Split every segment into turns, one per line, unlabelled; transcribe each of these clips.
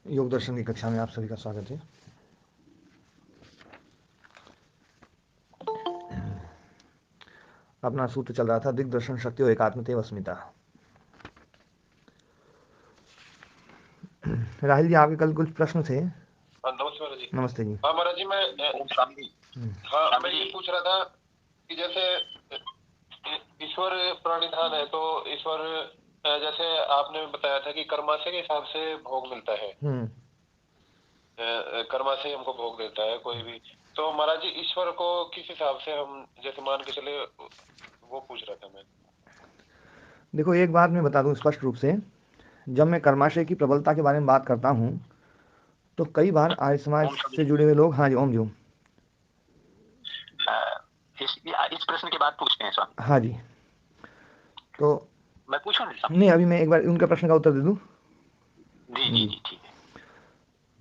योग दर्शन की कक्षा में आप सभी का स्वागत है। अपना सूत्र चल रहा था दिग्दर्शन शक्ति और एकात्मतेव अस्मिता। राहुल जी, आपके कल कुछ प्रश्न थे।
नमस्ते महाराज जी।
नमस्ते जी।
हाँ महाराज जी, मैं हाँ मैं ये पूछ रहा था कि जैसे ईश्वर प्रणिधान है, तो ईश्वर जैसे आपने बताया था कि कर्माशय के हिसाब से भोग मिलता है। कर्माशय हमको भोग देता है कोई भी। तो महाराज जी, ईश्वर को किस हिसाब से हम जैसे मान के चले, वो पूछ रहा था मैं।
देखो, एक बात मैं बता दूं स्पष्ट रूप से, जब मैं कर्माशय की प्रबलता के बारे में बात करता हूं तो कई बार आर्य समाज से जुड़े हुए लोग, हाँ जी, ओम जी,
इस प्रश्न के बाद पूछते हैं स्वामी।
हाँ जी, तो
मैं पूछूं?
नहीं, अभी मैं एक बार उनके प्रश्न का उत्तर दे दूं।
जी जी जी, ठीक है।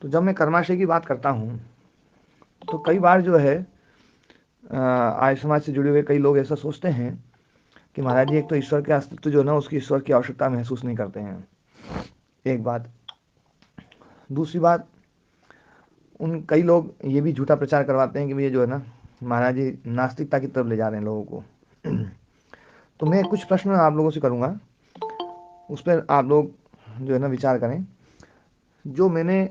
तो जब मैं कर्माशय की बात करता हूं तो कई बार जो है आर्य समाज से जुड़े हुए कई लोग ऐसा सोचते हैं कि महाराज जी, एक तो ईश्वर के अस्तित्व जो है ना, उसकी ईश्वर की आवश्यकता महसूस नहीं करते हैं, एक बात। दूसरी बात, उन कई लोग ये भी झूठा प्रचार करवाते हैं कि भैया जो है ना, महाराज जी नास्तिकता की तरफ ले जा रहे हैं लोगों को। तो मैं कुछ प्रश्न आप लोगों से करूंगा, उस पर आप लोग जो है ना विचार करें। जो मैंने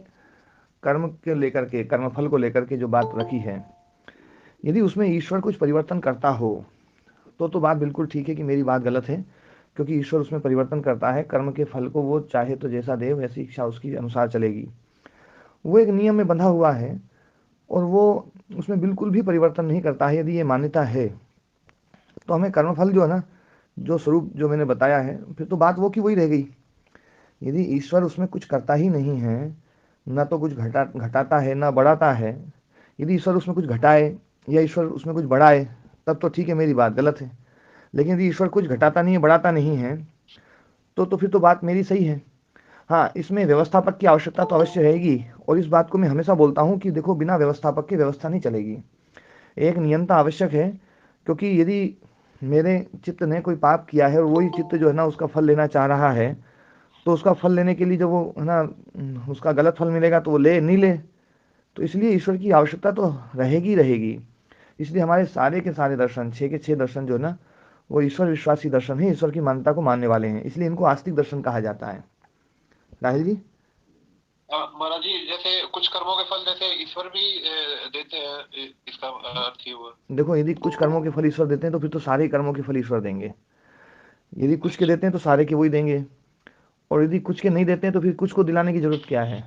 कर्म के लेकर के, कर्मफल को लेकर के जो बात रखी है, यदि उसमें ईश्वर कुछ परिवर्तन करता हो तो बात बिल्कुल ठीक है कि मेरी बात गलत है, क्योंकि ईश्वर उसमें परिवर्तन करता है। कर्म के फल को वो चाहे तो जैसा दे, वैसी इच्छा उसकी अनुसार चलेगी। वो एक नियम में बंधा हुआ है और वो उसमें बिल्कुल भी परिवर्तन नहीं करता है। यदि ये मान्यता है तो हमें कर्मफल जो है ना, जो स्वरूप जो मैंने बताया है, फिर तो बात वो की वही रह गई। यदि ईश्वर उसमें कुछ करता ही नहीं है, ना तो कुछ घटाता है ना बढ़ाता है, यदि ईश्वर उसमें कुछ घटाए या ईश्वर उसमें कुछ बढ़ाए, तब तो ठीक है, मेरी बात गलत है। लेकिन यदि ईश्वर कुछ घटाता नहीं है, बढ़ाता नहीं है, तो फिर तो बात मेरी सही है। हाँ, इसमें व्यवस्थापक की आवश्यकता तो अवश्य रहेगी, और इस बात को मैं हमेशा बोलता हूँ कि देखो, बिना व्यवस्थापक के व्यवस्था नहीं चलेगी। एक नियंता आवश्यक है, क्योंकि यदि मेरे चित्त ने कोई पाप किया है और वही चित्त जो है ना उसका फल लेना चाह रहा है, तो उसका फल लेने के लिए जब वो है ना उसका गलत फल मिलेगा तो वो ले नहीं ले। तो इसलिए ईश्वर की आवश्यकता तो रहेगी रहेगी। इसलिए हमारे सारे के सारे दर्शन, छः के छः दर्शन जो है ना, वो ईश्वर विश्वासी दर्शन है, ईश्वर की मान्यता को मानने वाले हैं, इसलिए इनको आस्तिक दर्शन कहा जाता है। राहुल जी।
महाराज जी, जैसे कुछ कर्मों के फल जैसे ईश्वर भी देते हैं, इसका अर्थ ये हुआ।
देखो, यदि कुछ कर्मों के फल ईश्वर देते हैं तो फिर तो सारे कर्मों के फल ईश्वर देंगे। यदि कुछ के
अच्छा।
देते हैं तो सारे के वही देंगे, और यदि कुछ के नहीं देते हैं तो फिर कुछ को दिलाने की जरूरत क्या है।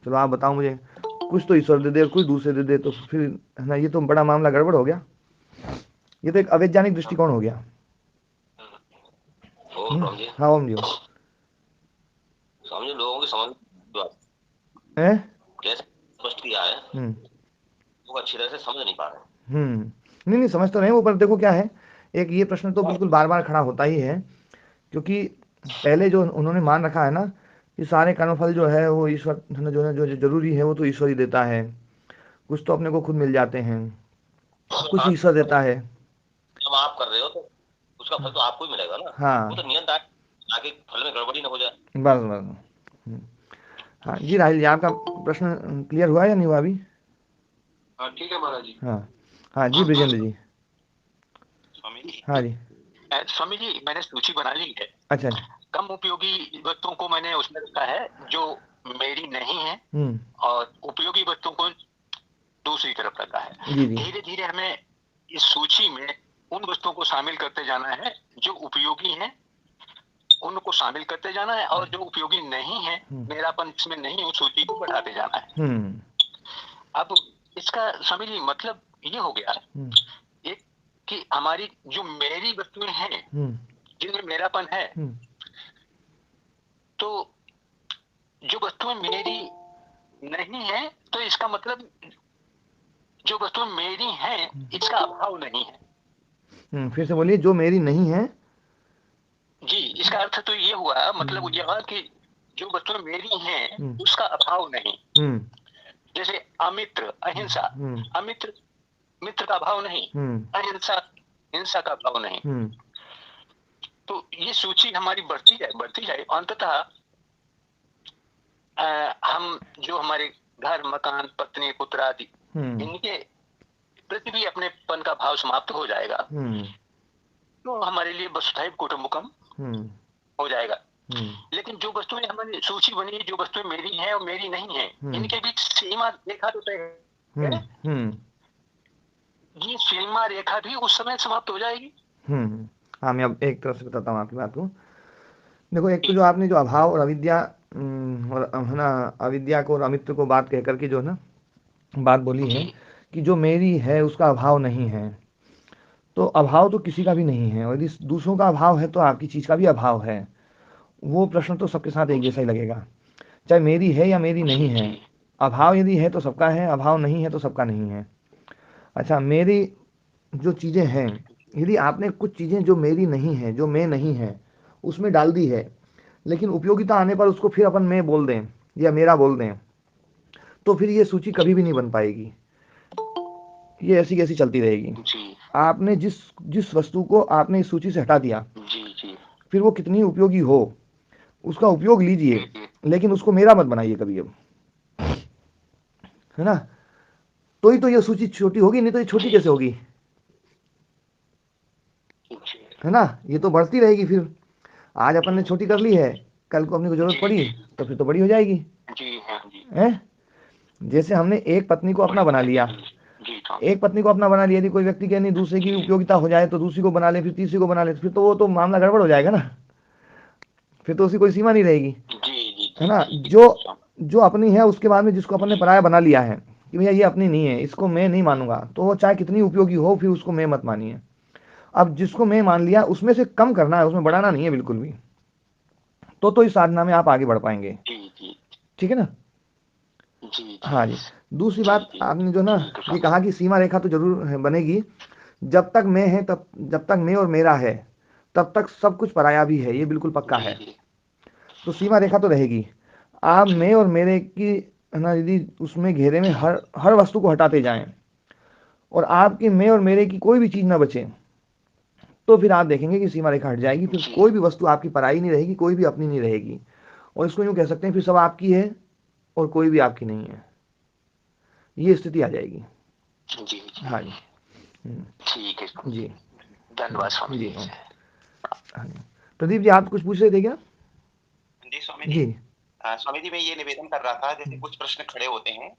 चलो आप बताओ मुझे, कुछ तो ईश्वर दे दे और कुछ दूसरे दे दे, तो फिर है ना, ये तो बड़ा मामला गड़बड़ हो गया। ये तो एक अवैज्ञानिक दृष्टिकोण हो गया।
समझे?
हाँ ओम जी।
समझे लोगों की समझ
है।
जैसे स्पष्ट किया है, लोग अच्छी तरह से समझ नहीं पा रहे।
नहीं नहीं, समझ तो नहीं वो, पर देखो क्या है, एक ये प्रश्न तो बिल्कुल बार बार खड़ा होता ही है, क्योंकि पहले जो उन्होंने मान रखा है ना कि सारे कर्मफल जो है वो ईश्वर जो है, जो जरूरी है वो तो ईश्वर ही देता है। कुछ तो अपने को खुद मिल जाते हैं, कुछ ईश्वर देता है।
जब आप कर रहे हो तो उसका फल तो आपको ही मिलेगा ना। वो
हाँ,
तो नियत आगे फल में गड़बड़ी ना हो जाए।
बस बस। हाँ जी, राहुल जी, आपका प्रश्न क्लियर हुआ या नहीं हुआ अभी?
हाँ ठीक है महाराज जी।
हाँ हाँ जी, ब्रजेंद्र जी।
स्वामी जी,
हाँ जी।
स्वामी जी, मैंने सूची बना ली है।
अच्छा।
कम उपयोगी वस्तुओं को मैंने उसमें रखा है जो मेरी नहीं है,
हम्म।
और उपयोगी वस्तुओं को दूसरी तरफ रखा है।
जी जी।
धीरे धीरे हमें इस सूची में उन वस्तुओं को शामिल करते जाना है जो उपयोगी हैं, उनको शामिल करते जाना है, और जो उपयोगी नहीं है, मेरापन इसमें नहीं है, उस सूची को बढ़ाते जाना है।
हम्म।
अब इसका स्वामी जी मतलब ये हो गया एक कि हमारी जो मेरी वस्तुएं हैं,
हम्म।
जिनमें मेरापन है,
हम्म।
तो जो वस्तुएं मेरी नहीं है, तो इसका मतलब जो वस्तुएं मेरी हैं इसका अभाव नहीं है।
फिर से बोलिए, जो मेरी नहीं है।
जी, इसका अर्थ तो ये हुआ, मतलब यह कि जो वस्तुएं मेरी हैं उसका अभाव नहीं।
हम्म।
जैसे अमित्र, अहिंसा,
हम्म।
अमित्र मित्र का अभाव नहीं,
हम्म।
अहिंसा हिंसा का अभाव नहीं। तो ये सूची हमारी बढ़ती जाए अंततः हम जो हमारे घर मकान पत्नी पुत्र आदि इनके प्रति भी अपनेपन का भाव समाप्त हो जाएगा, तो हमारे लिए वसुधैव कुटुंबकम हो जाएगा। लेकिन जो वस्तुएं हमारी सूची बनी, जो वस्तुएं मेरी हैं और मेरी नहीं है, इनके बीच सीमा रेखा तो तय है, ये सीमा रेखा भी उस समय समाप्त हो जाएगी।
हाँ, मैं अब एक तरह से बताता हूँ आपकी बात को। देखो, एक तो जो आपने जो अभाव और अविद्या और है ना, अविद्या को और अमित्र को बात कह करके जो ना बात बोली है कि जो मेरी है उसका अभाव नहीं है, तो अभाव तो किसी का भी नहीं है, और यदि दूसरों का अभाव है तो आपकी चीज का भी अभाव है। वो प्रश्न तो सबके साथ एक जैसा ही लगेगा, चाहे मेरी है या मेरी नहीं है। अभाव यदि है तो सबका है, अभाव नहीं है तो सबका नहीं है। अच्छा, मेरी जो चीजें हैं, यदि आपने कुछ चीजें जो मेरी नहीं है, जो मैं नहीं है, उसमें डाल दी है, लेकिन उपयोगिता आने पर उसको फिर अपन मैं बोल दें या मेरा बोल दें, तो फिर ये सूची कभी भी नहीं बन पाएगी, ये ऐसी कैसी चलती रहेगी। आपने जिस जिस वस्तु को आपने इस सूची से हटा दिया, फिर वो कितनी उपयोगी हो उसका उपयोग लीजिए, लेकिन उसको मेरा मत बनाइए कभी, अब है ना। तो ही तो ये सूची छोटी होगी, नहीं तो ये छोटी कैसे होगी, है ना। ये तो बढ़ती रहेगी, फिर आज अपन ने छोटी कर ली है, कल को अपने को जरूरत पड़ी तो फिर तो बड़ी हो जाएगी, है। जैसे हमने एक पत्नी को अपना बना लिया, एक पत्नी को अपना बना लिया, यदि कोई व्यक्ति के नहीं दूसरे की उपयोगिता हो जाए तो दूसरी को बना ले, फिर तीसरी को बना ले, फिर तो वो तो मामला गड़बड़ हो जाएगा ना, फिर तो उसकी कोई सीमा नहीं रहेगी, है ना। जो जो अपनी है उसके बाद में जिसको अपन ने पराया बना लिया है कि भैया ये अपनी नहीं है, इसको मैं नहीं मानूंगा, तो वो चाहे कितनी उपयोगी हो फिर उसको मैं मत मानिए। अब जिसको मैं मान लिया उसमें से कम करना है, उसमें बढ़ाना नहीं है बिल्कुल भी, तो इस साधना में आप आगे बढ़ पाएंगे, ठीक है ना। हाँ जी। दूसरी बात आपने जो ना ये कहा कि सीमा रेखा तो जरूर बनेगी, जब तक मैं है तब, जब तक मैं और मेरा है तब तक सब कुछ पराया भी है, ये बिल्कुल पक्का है। तो सीमा रेखा तो रहेगी। आप मैं और मेरे की है ना, यदि उसमें घेरे में हर हर वस्तु को हटाते जाएं और आपकी मैं और मेरे की कोई भी चीज ना बचे, तो फिर आप देखेंगे कि सीमा रेखा हट जाएगी, फिर कोई भी वस्तु आपकी पराई नहीं रहेगी, कोई भी अपनी नहीं रहेगी, और इसको यूं कह सकते हैं फिर सब आपकी है और कोई भी आपकी नहीं है, ये स्थिति आ जाएगी। हाँ जी,
ठीक है
जी,
धन्यवाद स्वामी
जी। हाँ जी, प्रदीप जी आप कुछ पूछ रहे थे क्या?
जी स्वामी जी। स्वामी जी मैं ये निवेदन कर रहा था, जैसे कुछ प्रश्न खड़े होते हैं,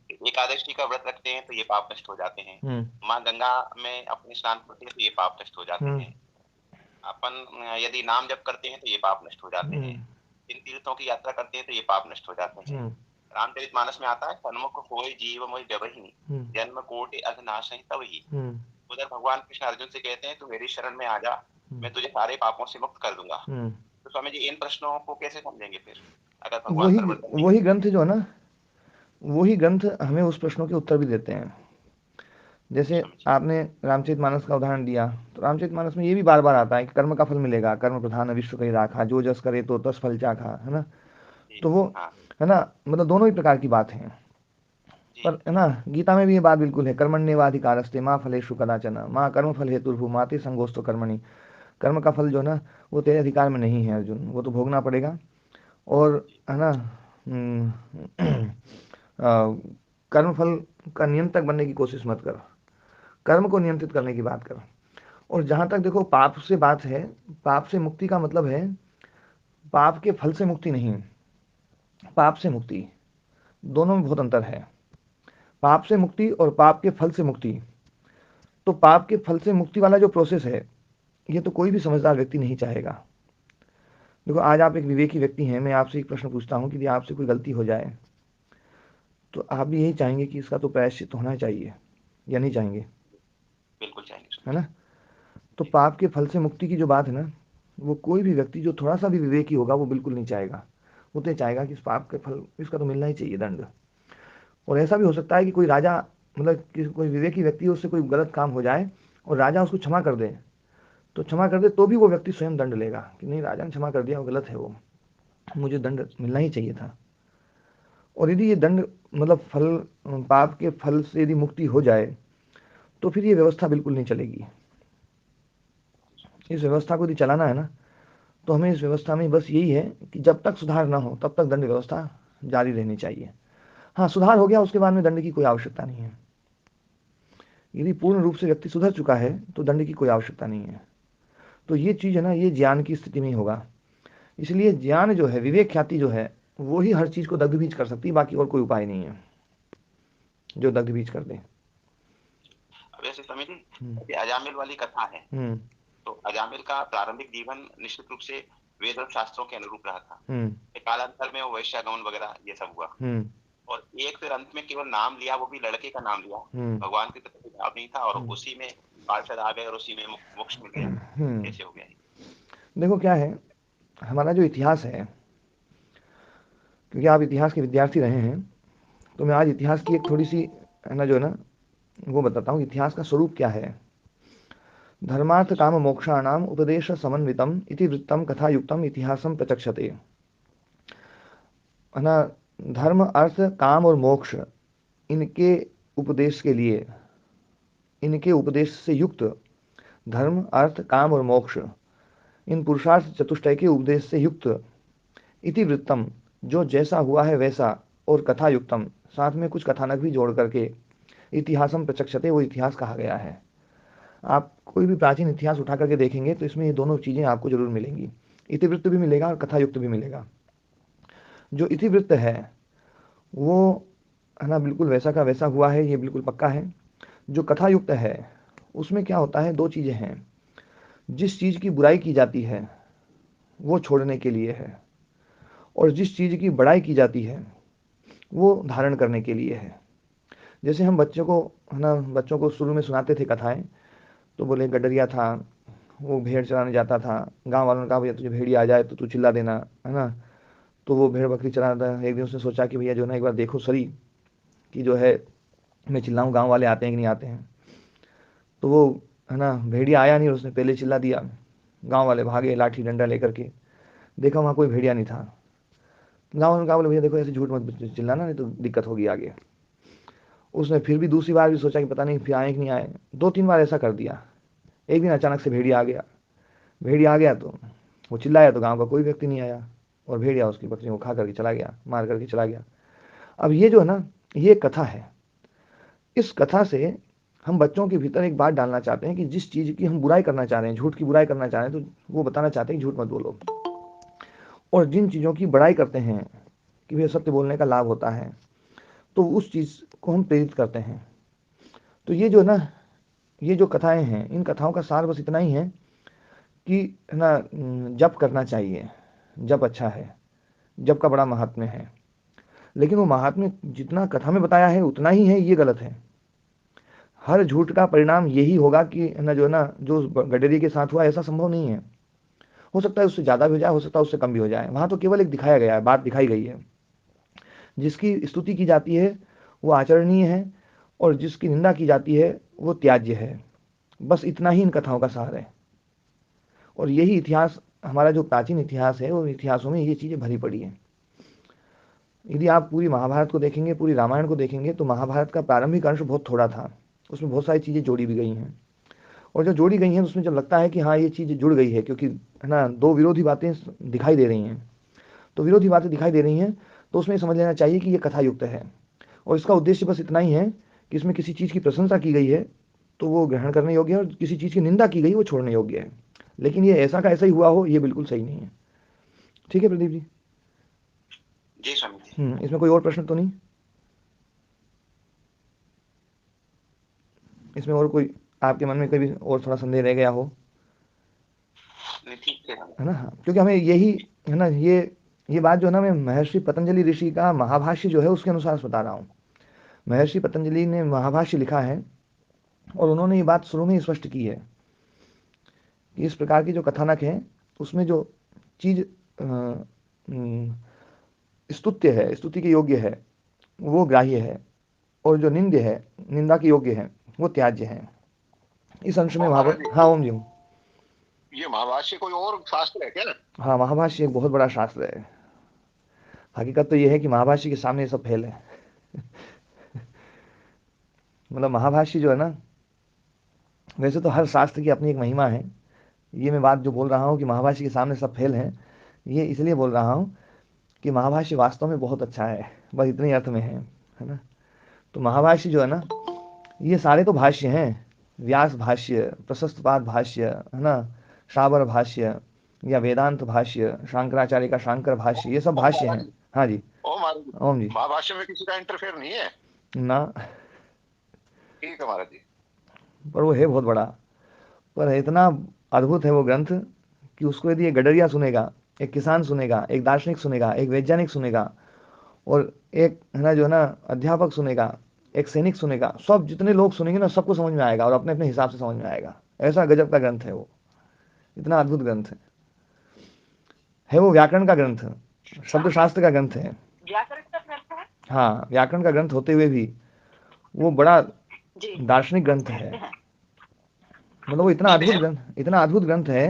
एकादशी का व्रत रखते हैं तो ये पाप नष्ट हो जाते हैं, माँ गंगा में अपने स्नान करते हैं तो ये पाप नष्ट हो जाते हैं, अपन यदि नाम जप करते हैं तो ये पाप नष्ट हो जाते हैं, इन तीर्थों की यात्रा करते हैं तो ये पाप नष्ट हो जाते हैं। रामचरितमानस में आता है, सन्मुख होय जीव मोहि व्यवहि, जन्म कोटि अघनाशहि तवहि। उधर भगवान कृष्ण अर्जुन से कहते हैं तू मेरी शरण में आ जा, मैं तुझे सारे पापों से मुक्त कर दूंगा। तो स्वामी जी इन प्रश्नों को कैसे समझेंगे फिर, अगर भगवान
वही ग्रंथ जो है ना, वही ग्रंथ हमें उस प्रश्नों के उत्तर भी देते हैं। जैसे आपने रामचरितमानस का उदाहरण दिया, तो रामचरितमानस में ये भी बार बार आता है कि कर्म का फल मिलेगा, कर्म प्रधान विश्व कही राखा, जो जस करे तो तस फल चाखा, है ना। तो वो है ना, मतलब दोनों ही प्रकार की बात है, पर है ना गीता में भी ये बात बिल्कुल है, कर्मण्येवाधिकारस्ते माँ फलेषु कदाचन माँ कर्म फल हेतुर्भु माते संगोस्तो कर्मणि। कर्म का फल जो है ना वो तेरे अधिकार में नहीं है अर्जुन, वो तो भोगना पड़ेगा, और है ना कर्म फल का नियंत्रक बनने की कोशिश मत कर, कर्म को नियंत्रित करने की बात कर। और जहां तक देखो पाप से बात है, पाप से मुक्ति का मतलब है पाप के फल से मुक्ति नहीं, पाप से मुक्ति, दोनों में बहुत अंतर है। पाप से मुक्ति और पाप के फल से मुक्ति, तो पाप के फल से मुक्ति वाला जो प्रोसेस है ये तो कोई भी समझदार व्यक्ति नहीं चाहेगा। देखो आज आप एक विवेकी व्यक्ति हैं, मैं आपसे एक प्रश्न पूछता हूँ कि यदि आपसे कोई गलती हो जाए तो आप भी यही चाहेंगे कि इसका तो प्रायश्चित होना चाहिए, या नहीं चाहेंगे?
बिल्कुल चाहेंगे,
है ना। तो पाप के फल से मुक्ति की जो बात है ना, वो कोई भी व्यक्ति जो थोड़ा सा भी विवेकी होगा वो बिल्कुल नहीं चाहेगा, वो तो चाहेगा कि इस पाप के फल इसका तो मिलना ही चाहिए दंड। और ऐसा भी हो सकता है कि कोई राजा, मतलब कि कोई विवेकी व्यक्ति उससे कोई गलत काम हो जाए और राजा उसको क्षमा कर दे, तो क्षमा कर दे तो भी वो व्यक्ति स्वयं दंड लेगा कि नहीं राजा ने क्षमा कर दिया, वो गलत है, वो मुझे दंड मिलना ही चाहिए था। और यदि ये दंड मतलब फल, पाप के फल से यदि मुक्ति हो जाए तो फिर ये व्यवस्था बिल्कुल नहीं चलेगी। इस व्यवस्था को यदि चलाना है ना, तो हमें इस व्यवस्था में बस यही है कि जब तक सुधार ना हो तब तक दंड व्यवस्था जारी रहनी चाहिए। हाँ, सुधार हो गया उसके बाद में दंड की कोई आवश्यकता नहीं है। यदि पूर्ण रूप से व्यक्ति सुधर चुका है तो दंड की कोई आवश्यकता नहीं है। तो ये चीज़ है ना, ये ज्ञान की स्थिति में ही होगा। इसलिए ज्ञान जो है, विवेक ख्याति जो है, वो ही हर चीज़ को दग्ध बीज कर सकती है, बाकी और कोई उपाय नहीं है जो दग्ध बीज कर दे।
वैसे स्वामी जी, अजामिल वाली कथा है, तो अजामिल का प्रारंभिक जीवन निश्चित रूप से वेद और शास्त्रों के अनुरूप रहा था। कालांतर में वो वैश्यागमन वगैरह ये सब हुआ, और एक फिर अंत में केवल नाम लिया, वो भी लड़के का नाम लिया, भगवान की तरफ भाव नहीं था, और उसी में पार्षद आ गए और उसी में मोक्ष मिल गया। कैसे हो गया?
देखो क्या है, हमारा जो इतिहास है, क्योंकि आप इतिहास के विद्यार्थी रहे हैं, तो मैं आज इतिहास की एक थोड़ी सी है ना, जो है ना, वो बताता हूँ इतिहास का स्वरूप क्या है। धर्मार्थ काम मोक्षाणाम उपदेश समन्वितम इति वृत्तम कथायुक्तम इतिहासम प्रचक्षते। है ना, धर्म अर्थ काम और मोक्ष, इनके उपदेश के लिए, इनके उपदेश से युक्त, धर्म अर्थ काम और मोक्ष, इन पुरुषार्थ चतुष्टय के उपदेश से युक्त, इति वृत्तम, जो जैसा हुआ है वैसा, और कथा युक्तम, साथ में कुछ कथानक भी जोड़ करके, इतिहासम प्रचक्षते, वो इतिहास कहा गया है। आप कोई भी प्राचीन इतिहास उठा करके देखेंगे तो इसमें ये दोनों चीज़ें आपको जरूर मिलेंगी, इतिवृत्त भी मिलेगा और कथायुक्त भी मिलेगा। जो इतिवृत्त है वो है ना बिल्कुल वैसा का वैसा हुआ है, ये बिल्कुल पक्का है। जो कथायुक्त है उसमें क्या होता है, दो चीज़ें हैं। जिस चीज़ की बुराई की जाती है वो छोड़ने के लिए है, और जिस चीज़ की बड़ाई की जाती है वो धारण करने के लिए है। जैसे हम बच्चों को है ना, बच्चों को शुरू में सुनाते थे कथाएं, तो बोले गडरिया था, वो भेड़ चराने जाता था, गांव वालों ने कहा भैया तुझे भेड़िया आ जाए तो तू चिल्ला देना, है ना। तो वो भेड़ बकरी चराता था। एक दिन उसने सोचा कि भैया जो है ना, एक बार देखो सरी कि जो है मैं चिल्लाऊँ गांव वाले आते हैं कि नहीं आते हैं। तो वो है ना भेड़िया आया नहीं, उसने पहले चिल्ला दिया। गांव वाले भागे लाठी डंडा लेकर के, देखा वहाँ कोई भेड़िया नहीं था। गाँव वालों ने कहा बोले भैया देखो ऐसे झूठ मत चिल्लाना, नहीं तो दिक्कत होगी आगे। उसने फिर भी दूसरी बार भी सोचा कि पता नहीं फिर आए कि नहीं आए, 2-3 बार ऐसा कर दिया। एक दिन अचानक से भेड़िया आ गया। भेड़िया आ गया तो वो चिल्लाया तो गांव का कोई व्यक्ति नहीं आया, और भेड़िया उसकी बकरियों को खा करके चला गया, मार करके चला गया। अब ये जो है ना, ये कथा है। इस कथा से हम बच्चों के भीतर एक बात डालना चाहते हैं कि जिस चीज़ की हम बुराई करना चाह रहे हैं, झूठ की बुराई करना चाह रहे हैं, तो वो बताना चाहते हैं कि झूठ मत बोलो। और जिन चीज़ों की बड़ाई करते हैं कि भैया सत्य बोलने का लाभ होता है, तो उस चीज़ को हम प्रेरित करते हैं। तो ये जो है ना, ये जो कथाएं हैं, इन कथाओं का सार बस इतना ही है कि है ना, जप करना चाहिए, जप अच्छा है, जप का बड़ा महात्म्य है। लेकिन वो महात्म्य जितना कथा में बताया है उतना ही है, ये गलत है। हर झूठ का परिणाम यही होगा कि है ना, जो है ना, जो गडरी के साथ हुआ ऐसा संभव नहीं है। हो सकता है उससे ज़्यादा भी हो जाए, हो सकता है उससे कम भी हो जाए। वहाँ तो केवल एक दिखाया गया है, बात दिखाई गई है। जिसकी स्तुति की जाती है वो आचरणीय है, और जिसकी निंदा की जाती है वो त्याज्य है। बस इतना ही इन कथाओं का सार है। और यही इतिहास, हमारा जो प्राचीन इतिहास है, वो इतिहासों में ये चीज़ें भरी पड़ी हैं। यदि आप पूरी महाभारत को देखेंगे, पूरी रामायण को देखेंगे, तो महाभारत का प्रारंभिक अंश बहुत थोड़ा था, उसमें बहुत सारी चीज़ें जोड़ी भी गई हैं। और जो जोड़ी गई हैं उसमें जब लगता है कि हाँ ये चीज़ जुड़ गई है, क्योंकि है ना दो विरोधी बातें दिखाई दे रही हैं, तो विरोधी बातें दिखाई दे रही हैं, तो उसमें समझ लेना चाहिए कि ये कथा युक्त है। और इसका उद्देश्य बस इतना ही है कि इसमें किसी चीज़ की प्रशंसा की गई है तो वो ग्रहण करने योग्य है, और किसी चीज़ की निंदा की गई वो छोड़ने योग्य है। लेकिन ये ऐसा का ऐसा ही हुआ हो, ये बिल्कुल सही नहीं है। ठीक है प्रदीप जी?
जी स्वामी जी।
इसमें कोई और प्रश्न तो नहीं? इसमें और कोई आपके मन में कभी और थोड़ा संदेह रह गया हो?
ठीक
है ना। हाँ, क्योंकि हमें यही है ना, ये बात जो है ना, मैं महर्षि पतंजलि ऋषि का महाभाष्य जो है उसके अनुसार बता रहा हूँ। महर्षि पतंजलि ने महाभाष्य लिखा है, और उन्होंने ये बात शुरू में ही स्पष्ट की है कि इस प्रकार की जो कथानक है उसमें जो चीज़ स्तुत्य है, स्तुति के योग्य है, वो ग्राह्य है, और जो निंद्य है, निंदा के योग्य है, वो त्याज्य है। इस अंश में महाभारत। हाँ ओम जी।
ये महाभाष्य कोई और शास्त्र है क्या?
हाँ, महाभाष्य एक बहुत बड़ा शास्त्र है। हकीकत तो ये है कि महाभाष्य के सामने सब फेल है। मतलब महाभाष्य जो है ना, वैसे तो हर शास्त्र की अपनी एक महिमा है। ये मैं बात जो बोल रहा हूँ कि महाभाष्य के सामने सब फेल हैं, ये इसलिए बोल रहा हूँ कि महाभाष्य वास्तव में बहुत अच्छा है, बस इतने अर्थ में है ना। तो महाभाष्य जो है ना, ये सारे तो भाष्य हैं, व्यास भाष्य, प्रशस्तपाद भाष्य, है ना, शाबर भाष्य या वेदांत भाष्य, शंकराचार्य का शांकर भाष्य, ये सब भाष्य हैं। हाँ जी। ओम जी।
महाभाष्य में किसी का इंटरफेयर नहीं है
ना।
ठीक है महाराज जी।
पर वो है बहुत बड़ा, पर इतना अद्भुत है वो ग्रंथ कि उसको यदि एक गडरिया सुनेगा, एक किसान सुनेगा, एक दार्शनिक सुनेगा, एक वैज्ञानिक सुनेगा, और एक है ना जो है ना अध्यापक सुनेगा, एक सैनिक सुनेगा, सब जितने लोग सुनेंगे ना सबको समझ में आएगा और अपने अपने हिसाब से समझ में आएगा। ऐसा गजब का ग्रंथ है वो, इतना अद्भुत ग्रंथ है वो व्याकरण का ग्रंथ, शब्द शास्त्र का ग्रंथ है। व्याकरण का ग्रंथ है, हाँ, व्याकरण का ग्रंथ होते हुए भी वो बड़ा दार्शनिक ग्रंथ है। मतलब वो इतना अद्भुत ग्रंथ है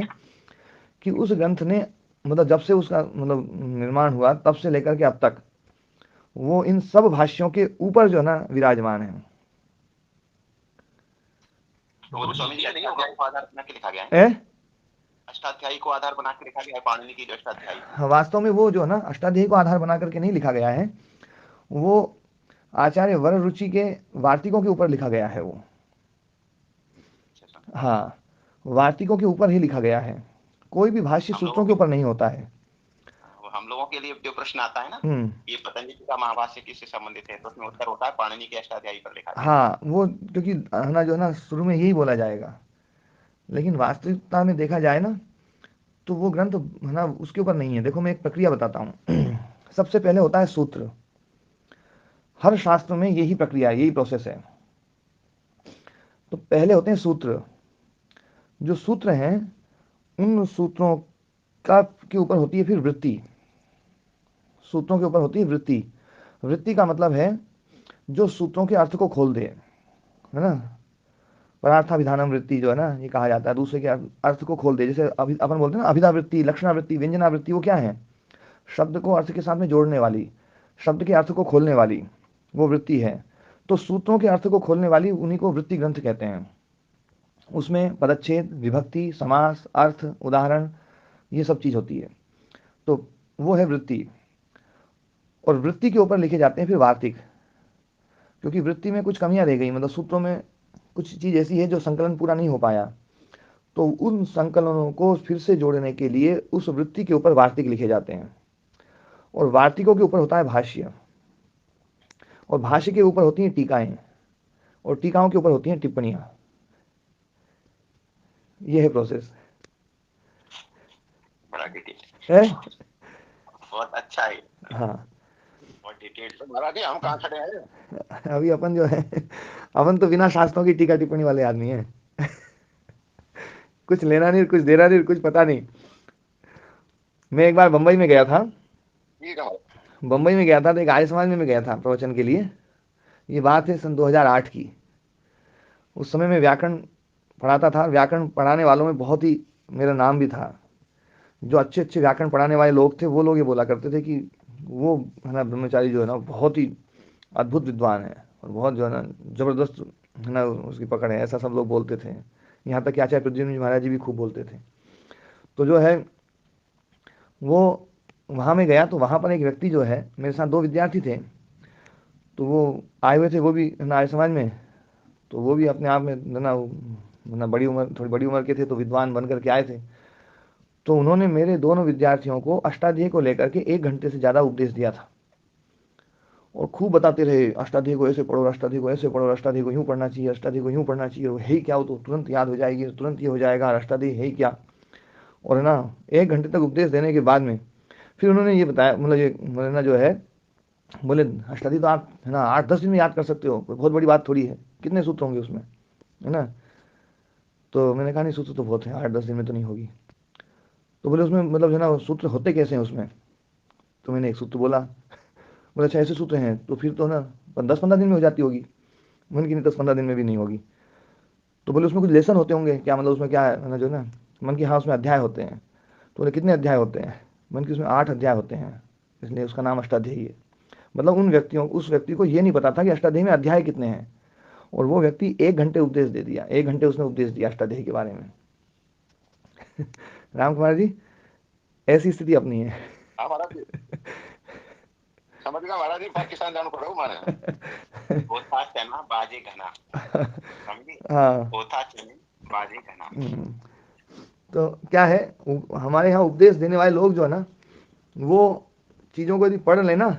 कि उस ग्रंथ ने मतलब जब से उसका मतलब निर्माण हुआ तब से लेकर के अब तक वो इन सब भाष्यों के ऊपर जो है ना विराजमान है।
तो वो स्वामी जी अष्टाध्यायी को आधार बना के लिखा गया है, अष्टाध्यायी को आधार बना के लिखा गया है, पाणिनि की जो अष्टाध्यायी।
वास्तव में वो जो है ना अष्टाध्यायी को आधार बना करके नहीं लिखा गया है, वो आचार्य वररुचि के वार्तिकों के ऊपर लिखा गया है वो। हाँ, वार्तिकों के ऊपर ही लिखा गया है, कोई भी भाष्य सूत्रों के ऊपर नहीं होता है।
हम लोगों के लिए जो प्रश्न आता है ना, ये पतंजलि का महाभाष्य किससे संबंधित है, तो उसमें उत्तर होता है पाणिनि के अष्टाध्यायी पर लिखा है।
हाँ, वो क्योंकि है ना जो है ना शुरू में यही बोला जाएगा, लेकिन वास्तविकता में देखा जाए ना तो वो ग्रंथ है ना उसके ऊपर नहीं है। देखो मैं एक प्रक्रिया बताता हूँ। सबसे पहले होता है सूत्र, हर शास्त्र में यही प्रक्रिया है, यही प्रोसेस है। तो पहले होते हैं सूत्र, जो सूत्र हैं उन सूत्रों का के ऊपर होती है फिर वृत्ति, सूत्रों के ऊपर होती है वृत्ति। वृत्ति का मतलब है जो सूत्रों के अर्थ को खोल दे, है ना, परार्थाभिधानम वृत्ति जो है ना ये कहा जाता है, दूसरे के अर्थ को खोल दे। जैसे अभी अपन बोलते हैं ना अभिधावृत्ति, लक्षणावृत्ति, व्यंजनावृत्ति, वो क्या है, शब्द को अर्थ के साथ में जोड़ने वाली, शब्द के अर्थ को खोलने वाली, वो वृत्ति है। तो सूत्रों के अर्थ को खोलने वाली उन्हीं को वृत्ति ग्रंथ कहते हैं। उसमें पदच्छेद, विभक्ति, समास, अर्थ, उदाहरण, ये सब चीज होती है। तो वो है वृत्ति। और वृत्ति के ऊपर लिखे जाते हैं फिर वार्तिक, क्योंकि वृत्ति में कुछ कमियां रह गई, मतलब सूत्रों में कुछ चीज ऐसी है जो संकलन पूरा नहीं हो पाया, तो उन संकलनों को फिर से जोड़ने के लिए उस वृत्ति के ऊपर वार्तिक लिखे जाते हैं। और वार्तिकों के ऊपर होता है भाष्य, और भाष्य के ऊपर होती हैं टीकाएं, और टीकाओं के ऊपर होती हैं टिप्पणियां। ये है प्रोसेस।
बड़ा डिटेल
है,
बहुत अच्छा है।
हाँ,
बहुत डिटेल। महाराज हम कहाँ खड़े हैं
अभी अपन जो है अपन तो बिना शास्त्रों की टीका टिप्पणी वाले आदमी हैं। कुछ लेना नहीं, कुछ देना नहीं, कुछ पता नहीं। मैं एक बार बंबई में गया था, बंबई में गया था तो एक आर्य समाज में मैं गया था प्रवचन के लिए। ये बात है सन 2008 की। उस समय मैं व्याकरण पढ़ाता था, व्याकरण पढ़ाने वालों में बहुत ही मेरा नाम भी था। जो अच्छे अच्छे व्याकरण पढ़ाने वाले लोग थे वो लोग ये बोला करते थे कि वो है ना ब्रह्मचारी जो है ना बहुत ही अद्भुत विद्वान है और बहुत जो है ना जबरदस्त है ना उसकी पकड़ है, ऐसा सब लोग बोलते थे। यहाँ तक कि आचार्य प्रद्युम्न महाराज जी भी खूब बोलते थे। तो जो है वो वहाँ में गया तो वहाँ पर एक व्यक्ति जो है, मेरे साथ दो विद्यार्थी थे, तो वो आए हुए थे, वो भी आर्य समाज में। तो वो भी अपने आप में ना बड़ी उम्र, थोड़ी बड़ी उम्र के थे, तो विद्वान बन करके आए थे। तो उन्होंने मेरे दोनों विद्यार्थियों को अष्टाध्यायी को लेकर के 1 घंटे से ज़्यादा उपदेश दिया था, और खूब बताते रहे अष्टाध्यायी को ऐसे पढ़ो, अष्टाध्यायी को ऐसे पढ़ो, अष्टाध्यायी को यूँ पढ़ना चाहिए, अष्टाध्यायी को यूँ पढ़ना चाहिए, वो है क्या, वो तो तुरंत याद हो जाएगी, तुरंत ये हो जाएगा, अष्टाध्यायी है क्या। और है ना 1 घंटे तक उपदेश देने के बाद में फिर उन्होंने ये बताया, मतलब ये ना जो है बोले अष्टाध्यायी तो आप है ना 8-10 दिन में याद कर सकते हो, कोई बहुत बड़ी बात थोड़ी है, कितने सूत्र होंगे उसमें, है ना। तो मैंने कहा नहीं, सूत्र तो बहुत है, 8-10 दिन में तो नहीं होगी। तो बोले उसमें मतलब है ना सूत्र होते कैसे हैं उसमें। तो मैंने एक सूत्र बोला, बोले अच्छा ऐसे सूत्र हैं, तो फिर तो ना 10-15 दिन में हो जाती होगी। मन की नहीं, 10-15 दिन में भी नहीं होगी। तो बोले उसमें कुछ लेसन होते होंगे क्या, मतलब उसमें क्या है ना जो ना। मन की हाँ उसमें अध्याय होते हैं। तो बोले कितने अध्याय होते हैं। मन की उसमें 8 अध्याय होते हैं, इसलिए उसका नाम अष्टाध्यायी है। मतलब उस व्यक्ति को ये नहीं पता था कि अष्टाध्यायी में अध्याय कितने हैं, और वो व्यक्ति 1 घंटे उपदेश दे दिया, 1 घंटे उसने उपदेश दिया अष्टाध्यायी के बारे में। राम कुमार जी, ऐसी स्थिति अपनी है।
समझ गया महाराज जी, पाकिस्तान जाना पड़ेगा माने।
ओथा चना बाजे घना, समझे?
हाँ,
ओथा चने बाजे घना।
तो क्या है, हमारे यहाँ उपदेश देने वाले लोग जो है ना, वो चीज़ों को यदि पढ़ लेना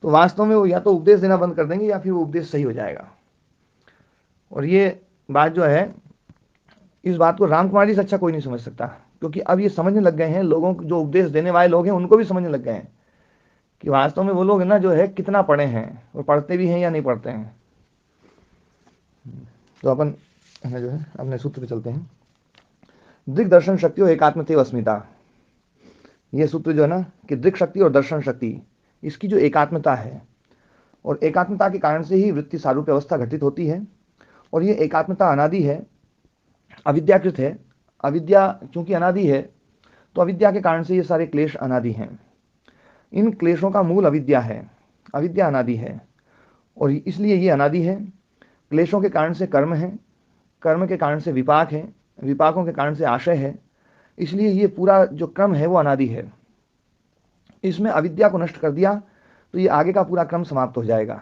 तो वास्तव में वो या तो उपदेश देना बंद कर देंगे या फिर वो उपदेश सही हो जाएगा। और ये बात जो है, इस बात को रामकुमार जी से अच्छा कोई नहीं समझ सकता, क्योंकि अब ये समझने लग गए हैं, लोगों को जो उपदेश देने वाले लोग हैं उनको भी समझने लग गए हैं कि वास्तव में वो लोग है ना जो है कितना पढ़े हैं, वो पढ़ते भी हैं या नहीं पढ़ते हैं। तो अपन जो है अपने सूत्र पे चलते हैं। दिग्दर्शन शक्ति और एकात्मतेव अस्मिता, ये सूत्र जो है ना कि दृक शक्ति और दर्शन शक्ति, इसकी जो एकात्मता है, और एकात्मता के कारण से ही वृत्ति सारूप्य अवस्था घटित होती है। और ये एकात्मता अनादि है, अविद्याकृत है। अविद्या क्योंकि अनादि है, तो अविद्या के कारण से ये सारे क्लेश अनादि हैं। इन क्लेशों का मूल अविद्या है, अविद्या अनादि है, और इसलिए ये अनादि है। क्लेशों के कारण से कर्म है, कर्म के कारण से विपाक है, विपाकों के कारण से आशय है, इसलिए ये पूरा जो क्रम है वो अनादि है। इसमें अविद्या को नष्ट कर दिया तो ये आगे का पूरा क्रम समाप्त हो जाएगा।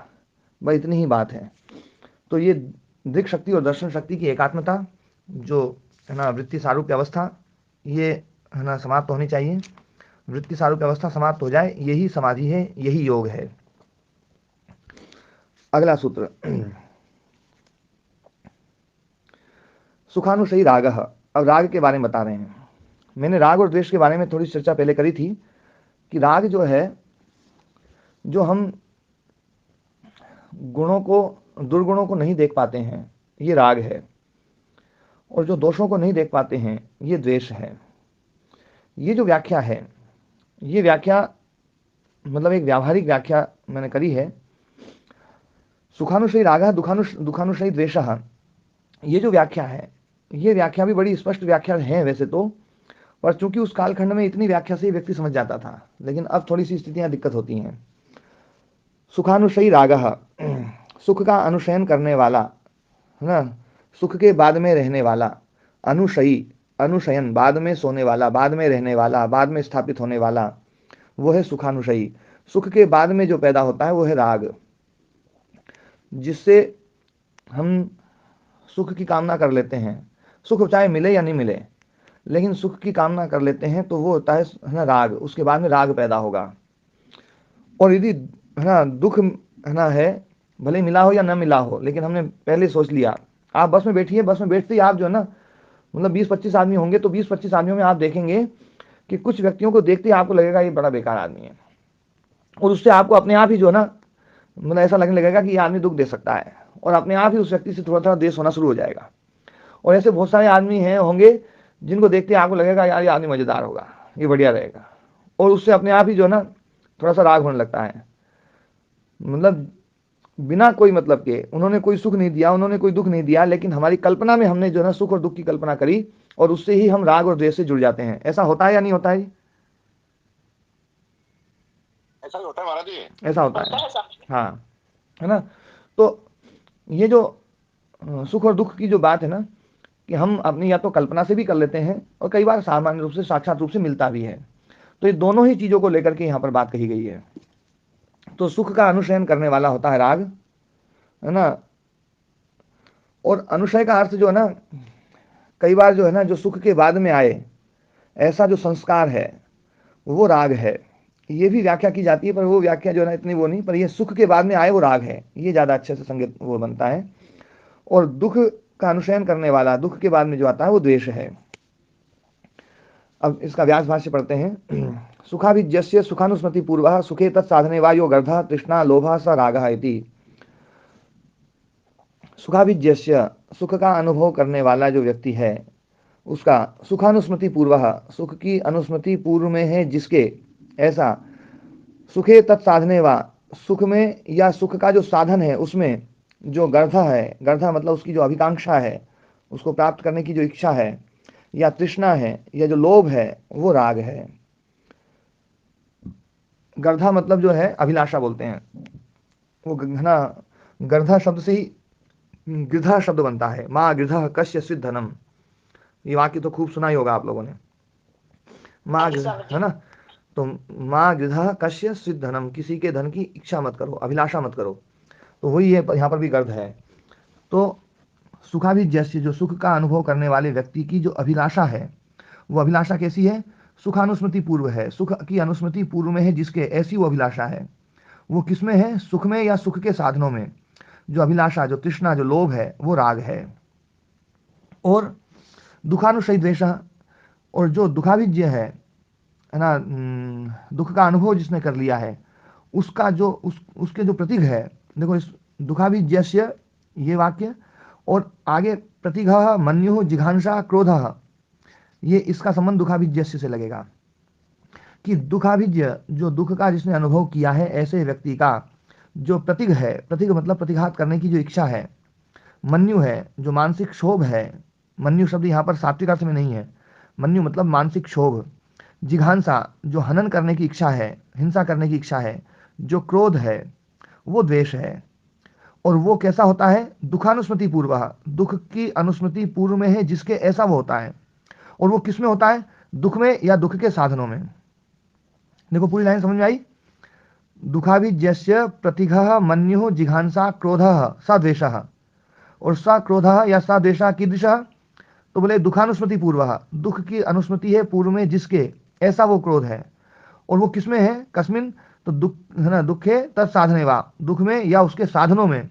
बस इतनी ही बात है। तो ये दृक शक्ति और दर्शन शक्ति की एकात्मता, जो है ना वृत्ति सारूप्य अवस्था, ये है ना समाप्त होनी चाहिए। वृत्ति सारूप्य अवस्था समाप्त हो जाए, यही समाधि है, यही योग है। अगला सूत्र, सुखानुशयी राग। अब राग के बारे में बता रहे हैं। मैंने राग और द्वेष के बारे में थोड़ी चर्चा पहले करी थी कि राग जो है, जो हम गुणों को, दुर्गुणों को नहीं देख पाते हैं, ये राग है। और जो दोषों को नहीं देख पाते हैं, ये द्वेष है। ये जो व्याख्या है, ये व्याख्या मतलब एक व्यावहारिक व्याख्या मैंने करी है। सुखानुशयी राग दुखानुशयी द्वेष, ये जो व्याख्या है, ये व्याख्या भी बड़ी स्पष्ट व्याख्या है वैसे तो, पर चूंकि उस कालखंड में इतनी व्याख्या से ही व्यक्ति समझ जाता था, लेकिन अब थोड़ी सी स्थितियां दिक्कत होती हैं। सुखानुशयी राग, सुख का अनुशयन करने वाला, है ना, सुख के बाद में रहने वाला। अनुशयी, अनुशयन बाद में सोने वाला, बाद में रहने वाला, बाद में स्थापित होने वाला, वो है सुखानुशयी। सुख के बाद में जो पैदा होता है वो है राग, जिससे हम सुख की कामना कर लेते हैं। सुख चाहे मिले या नहीं मिले, लेकिन सुख की कामना कर लेते हैं, तो वो होता है ना राग। उसके बाद में राग पैदा होगा। और यदि है ना दुख है ना है, भले मिला हो या ना मिला हो, लेकिन हमने पहले सोच लिया। आप बस में बैठिए, बस में बैठते ही आप जो है ना, मतलब 20-25 आदमी होंगे, तो 20-25 आदमियों में आप देखेंगे कि कुछ व्यक्तियों को देखते ही आपको लगेगा ये बड़ा बेकार आदमी है, और उससे आपको अपने आप ही जो है ना, मतलब ऐसा लगने लगेगा कि ये आदमी दुख दे सकता है, और अपने आप ही उस व्यक्ति से थोड़ा थोड़ा द्वेष होना शुरू हो जाएगा। और ऐसे बहुत सारे आदमी हैं होंगे जिनको देखते ही आपको लगेगा यार ये आदमी मजेदार होगा, ये बढ़िया रहेगा, और उससे अपने आप ही जो है ना थोड़ा सा राग होने लगता है। मतलब बिना कोई मतलब के उन्होंने कोई सुख नहीं दिया, उन्होंने कोई दुख नहीं दिया, लेकिन हमारी कल्पना में हमने जो है ना सुख और दुख की कल्पना करी, और उससे ही हम राग और द्वेष से जुड़ जाते हैं। ऐसा होता है या नहीं होता है?
ऐसा ही होता है महाराज जी,
ऐसा होता है, हाँ, है ना। तो ये जो सुख और दुख की जो बात है ना, कि हम अपनी या तो कल्पना से भी कर लेते हैं, और कई बार सामान्य रूप से साक्षात रूप से मिलता भी है। तो ये दोनों ही चीजों को लेकर के यहाँ पर बात कही गई है। तो सुख का अनुशयन करने वाला होता है राग, है ना। और अनुशय का अर्थ जो है ना, कई बार जो है ना, जो सुख के बाद में आए ऐसा जो संस्कार है वो राग है। ये भी व्याख्या की जाती है, पर वो व्याख्या जो है ना इतनी वो नहीं, पर ये सुख के बाद में आए वो राग है, ये ज्यादा अच्छे से संगत वो बनता है। और दुख का अनुशयन करने वाला, दुख के बाद में जो आता है वो द्वेष है। अब इसका व्यास भाष्य पढ़ते हैं। सुखाभिज्ञस्य सुखानुस्मृति पूर्वः सुखे तत्साधने वा यो गर्धः तृष्णा लोभः स रागः इति। सुखाभिज्ञस्य, सुख का अनुभव करने वाला जो व्यक्ति है उसका, सुखानुस्मृति पूर्वः, सुख की अनुस्मृति पूर्व में है जिसके, ऐसा। सुखे तत्साधने वा, सुख में या सुख का जो साधन है उसमें जो गर्धा है, गर्धा मतलब उसकी जो अभिकांक्षा है, उसको प्राप्त करने की जो इच्छा है, या तृष्णा है, या जो लोभ है, वो राग है। गर्धा मतलब जो है अभिलाषा बोलते हैं, वो घना, गर्धा शब्द से ही गृधा शब्द बनता है। माँ गृधा कश्यचित् धनम, ये वाक्य तो खूब सुना ही होगा आप लोगों ने। माँ, है ना, तो माँ गृधा कश्य स्वित धनम, किसी के धन की इच्छा मत करो, अभिलाषा मत करो। तो वही है, यहाँ पर भी गर्द है। तो सुखाभिजस्य, जो सुख का अनुभव करने वाले व्यक्ति की जो अभिलाषा है, वो अभिलाषा कैसी है? सुखानुस्मृति पूर्व है, सुख की अनुस्मृति पूर्व में है जिसके, ऐसी वो अभिलाषा है। वो किसमें है? सुख में या सुख के साधनों में। जो अभिलाषा, जो तृष्णा, जो लोभ है, वो राग है। और दुखानुशयी द्वेष, और जो दुखाभिज्य है ना, दुख का अनुभव जिसने कर लिया है, उसका जो उसके जो प्रतीक है, देखो इस दुखाभिज्यस्य ये वाक्य, और आगे प्रतीक मन्यु जिघांसा क्रोध, ये इसका संबंध दुखाभिज्यस्य से लगेगा कि दुखाभिज्य, जो दुख का जिसने अनुभव किया है, ऐसे व्यक्ति का जो प्रतीक है, प्रतीक मतलब प्रतिघात करने की जो इच्छा है, मन्यु है जो मानसिक क्षोभ है, मन्यु शब्द यहाँ पर सात्विक अर्थ में नहीं है, मन्यु मतलब मानसिक क्षोभ, जिघांसा जो हनन करने की इच्छा है, हिंसा करने की इच्छा है, जो क्रोध है, वो द्वेष है। और वो कैसा होता है? दुखानुस्मृति पूर्व, दुख की अनुस्मृति पूर्व में है जिसके, ऐसा वो होता है। और वो किस में होता है? दुख में या दुख के साधनों में। देखो पूरी लाइन समझ में आई? दुखाभिजस्य प्रतिघ मन्यु जिघांसा क्रोध स द्वेष, और स क्रोध या स द्वेष कीदृश, तो बोले दुखानुस्मृति पूर्व, दुख की अनुस्मृति है पूर्व में जिसके, ऐसा वो क्रोध है। और वो किसमें है? कस्मिन, तो दुख है ना, दुखे तत्साधने वा, दुख में या उसके साधनों में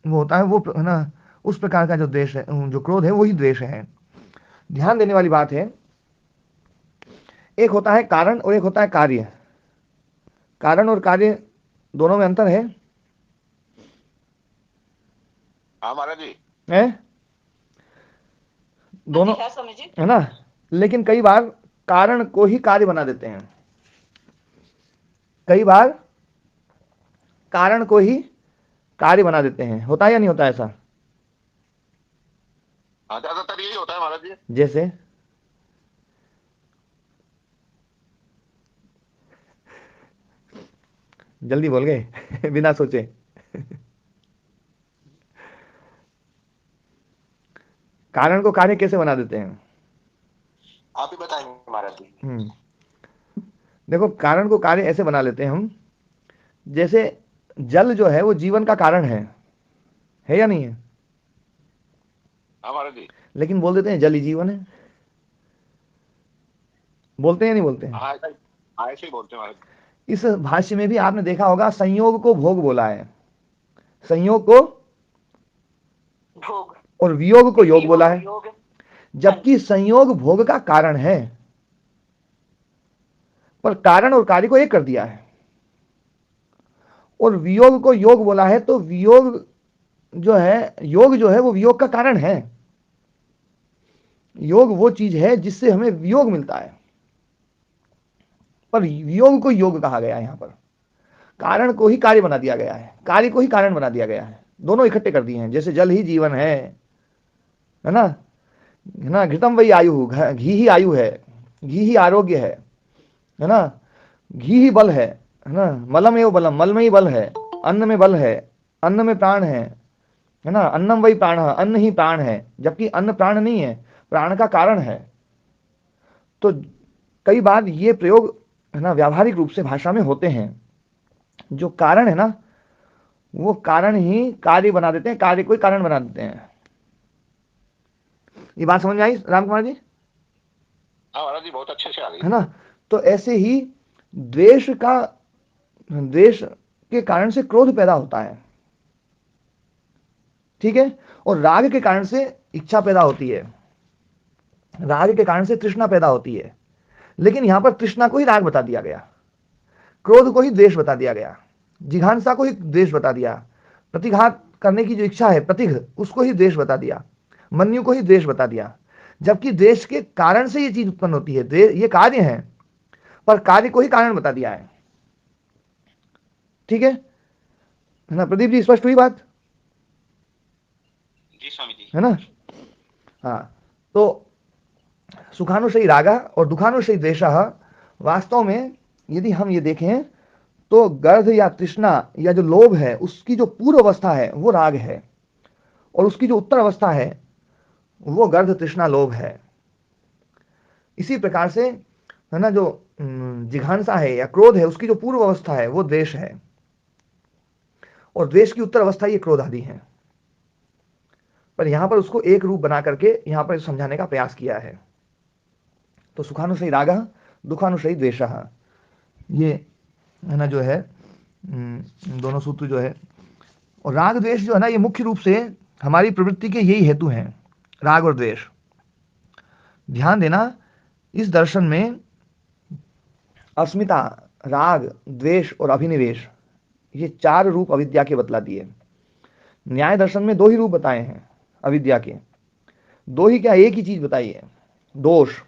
वो होता है, वो है ना, उस प्रकार का जो द्वेष है, जो क्रोध है, वही द्वेष है। ध्यान देने वाली बात है, एक होता है कारण और एक होता है कार्य। कारण और कार्य दोनों में अंतर है।
हाँ महाराज जी,
है दोनों, है ना, लेकिन कई बार कारण को ही कार्य बना देते हैं, कई बार कारण को ही कार्य बना देते हैं। होता है या नहीं होता ऐसा?
ज्यादातर यही होता है महाराज जी।
जैसे जल्दी बोल गए बिना सोचे। कारण को कार्य कैसे बना देते हैं?
आप ही बताएंगे महाराज जी।
देखो कारण को कार्य ऐसे बना लेते हैं हम, जैसे जल जो है वो जीवन का कारण है या नहीं है?
हाँ महाराज जी।
लेकिन बोल देते हैं जल ही जीवन है, बोलते हैं या नहीं बोलते हैं?
हाँ ऐसे ही बोलते हैं महाराज जी।
इस भाष्य में भी आपने देखा होगा, संयोग को भोग बोला है, संयोग को भोग, और वियोग को योग बोला है, जबकि संयोग भोग का कारण है, पर कारण और कार्य को एक कर दिया है। और वियोग को योग बोला है, तो वियोग जो है, योग जो है वो वियोग का कारण है। योग वो चीज है जिससे हमें वियोग मिलता है, पर वियोग को योग कहा गया है। यहां पर कारण को ही कार्य बना दिया गया है, कार्य को ही कारण बना दिया गया है, दोनों इकट्ठे कर दिए हैं। जैसे जल ही जीवन है ना, घृतम वही आयु, घी ही आयु है, घी ही आरोग्य है ना, घी ही बल है ना, मलम एवं बलम, मल में ही बल है, अन्न में बल है, अन्न में प्राण है ना, अन्नम वही प्राण, अन्न ही प्राण है, जबकि अन्न प्राण नहीं है, प्राण का कारण है। तो कई बार ये प्रयोग है ना व्यावहारिक रूप से भाषा में होते हैं, जो कारण है ना वो कारण ही कार्य बना देते हैं, कार्य को ही कारण बना देते हैं। ये बात समझ में आई राम कुमार जी?
हाँ महाराज जी, बहुत अच्छे से आ गई,
है ना। तो ऐसे ही द्वेष के कारण से क्रोध पैदा होता है, ठीक है, और राग के कारण से इच्छा पैदा होती है, राग के कारण से तृष्णा पैदा होती है। लेकिन यहां पर तृष्णा को ही राग बता दिया गया, क्रोध को ही द्वेष बता दिया गया, जिघांसा को ही द्वेष बता दिया, प्रतिघात करने की जो इच्छा है प्रतिघ, उसको ही द्वेष बता दिया, मन्यु को ही द्वेष बता दिया। जबकि द्वेष के कारण से ये चीज उत्पन्न होती है, ये कार्य है, पर कार्य को ही कारण बता दिया है। ठीक है ना प्रदीप जी, स्पष्ट हुई बात?
जी स्वामी जी।
है ना। हाँ, तो सुखानुशयी रागा और दुखानुशयी द्वेषः, वास्तव में यदि हम ये देखें तो गर्ध या तृष्णा या जो लोभ है, उसकी जो पूर्व अवस्था है वो राग है, और उसकी जो उत्तर अवस्था है वो गर्ध तृष्णा लोभ है। इसी प्रकार से है ना, जो जिघांसा है या क्रोध है, उसकी जो पूर्व अवस्था है वो द्वेष है, और द्वेष की उत्तर अवस्था ये क्रोध आदि है। पर यहां पर उसको एक रूप बना करके यहां पर समझाने का प्रयास किया है। तो सुखानुशयी राग, दुखानुशयी द्वेष, ये है ना जो है दोनों सूत्र जो है। और राग द्वेष जो है ना, ये मुख्य रूप से हमारी प्रवृत्ति के यही हेतु हैं, राग और द्वेष। ध्यान देना, इस दर्शन में अस्मिता, राग, द्वेष और अभिनिवेश, ये 4 रूप अविद्या के बतला दिए। न्याय दर्शन में 2 ही रूप बताए हैं अविद्या के, 2 ही क्या, एक ही चीज बताई है, दोष।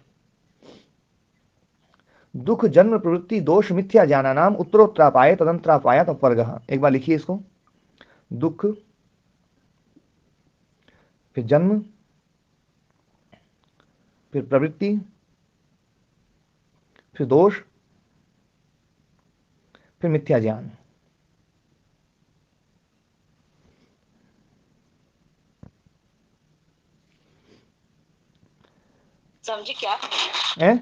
दुख जन्म प्रवृत्ति दोष मिथ्या ज्ञाना नाम उत्तरोत्तरापाय तदंतरापाय अपवर्ग। एक बार लिखिए इसको, दुख, फिर जन्म, फिर प्रवृत्ति, फिर दोष, फिर मिथ्या ज्ञान।
समझी क्या
है?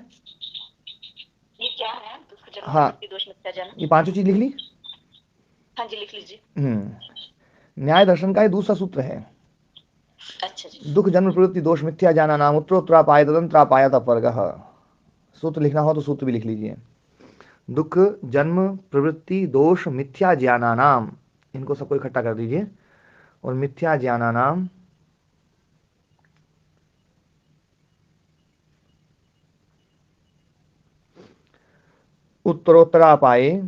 ये क्या है? दुख जन्म
हाँ,
प्रवृत्ति दोष मिथ्या ज्ञान।
ये 5 चीज लिख ली?
हाँ जी, लिख लीजिए।
न्याय दर्शन का ये दूसरा सूत्र है।
अच्छा जी।
दुख जन्म प्रवृत्ति दोष मिथ्या ज्ञाना नाम उत्तरोत्तरापाय तदंतरापाय अपवर्ग। सूत्र लिखना हो तो सूत्र भी लिख लीजिए। दुख जन्म प्रवृत्ति दोष मिथ्या ज्ञाना नाम, इनको सबको इकट्ठा कर दीजिए, और मिथ्या ज्ञाना नाम उत्तरोत्तरापाये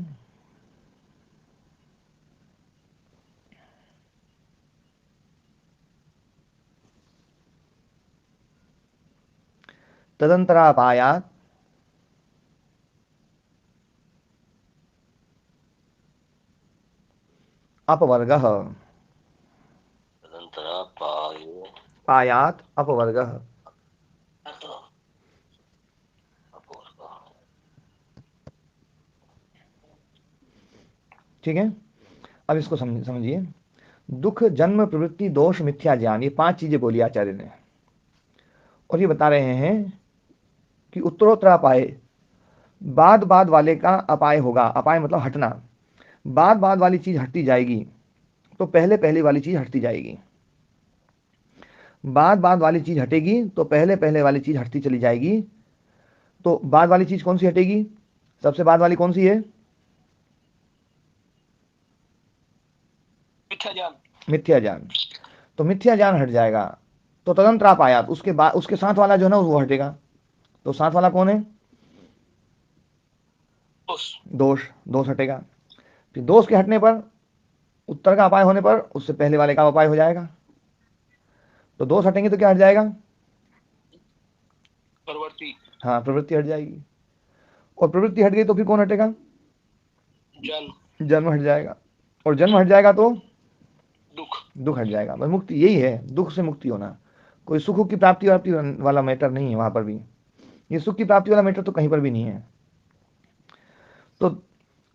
तदंतरापायात अपवर्गः। पायात अपवर्गः। ठीक है, अब इसको समझिए। दुख जन्म प्रवृत्ति दोष मिथ्या ज्ञान, ये 5 चीजें बोली आचार्य ने, और ये बता रहे हैं कि उत्तरोत्तरापाय, बाद बाद वाले का अपाय होगा। अपाय मतलब हटना, बाद बाद वाली चीज हटती जाएगी तो पहले पहले वाली चीज हटती जाएगी, बाद बाद वाली चीज हटेगी तो पहले पहले वाली चीज हटती चली जाएगी। तो बाद वाली चीज कौन सी हटेगी? सबसे बाद वाली कौन सी है?
मिथ्या ज्ञान।
मिथ्या ज्ञान। तो मिथ्या ज्ञान हट जाएगा तो तदंतरापायात, उसके बाद उसके साथ वाला जो है ना वो हटेगा। तो साथ वाला कौन है? दोष। दोष हटेगा। फिर दोष के हटने पर, उत्तर का अपाय होने पर, उससे पहले वाले का अपाय हो जाएगा। तो दोष हटेंगे तो क्या हट जाएगा?
प्रवृत्ति।
हाँ, प्रवृत्ति हट जाएगी। और प्रवृत्ति हट गई तो फिर कौन हटेगा?
जन्म।
जन्म हट जाएगा। और जन्म हट जाएगा तो
दुख।
दुख हट जाएगा। बस मुक्ति यही है, दुख से मुक्ति होना। कोई सुख की प्राप्ति वाला मैटर नहीं है वहां पर भी। ये सुख की प्राप्ति वाला मैटर तो कहीं पर भी नहीं है। तो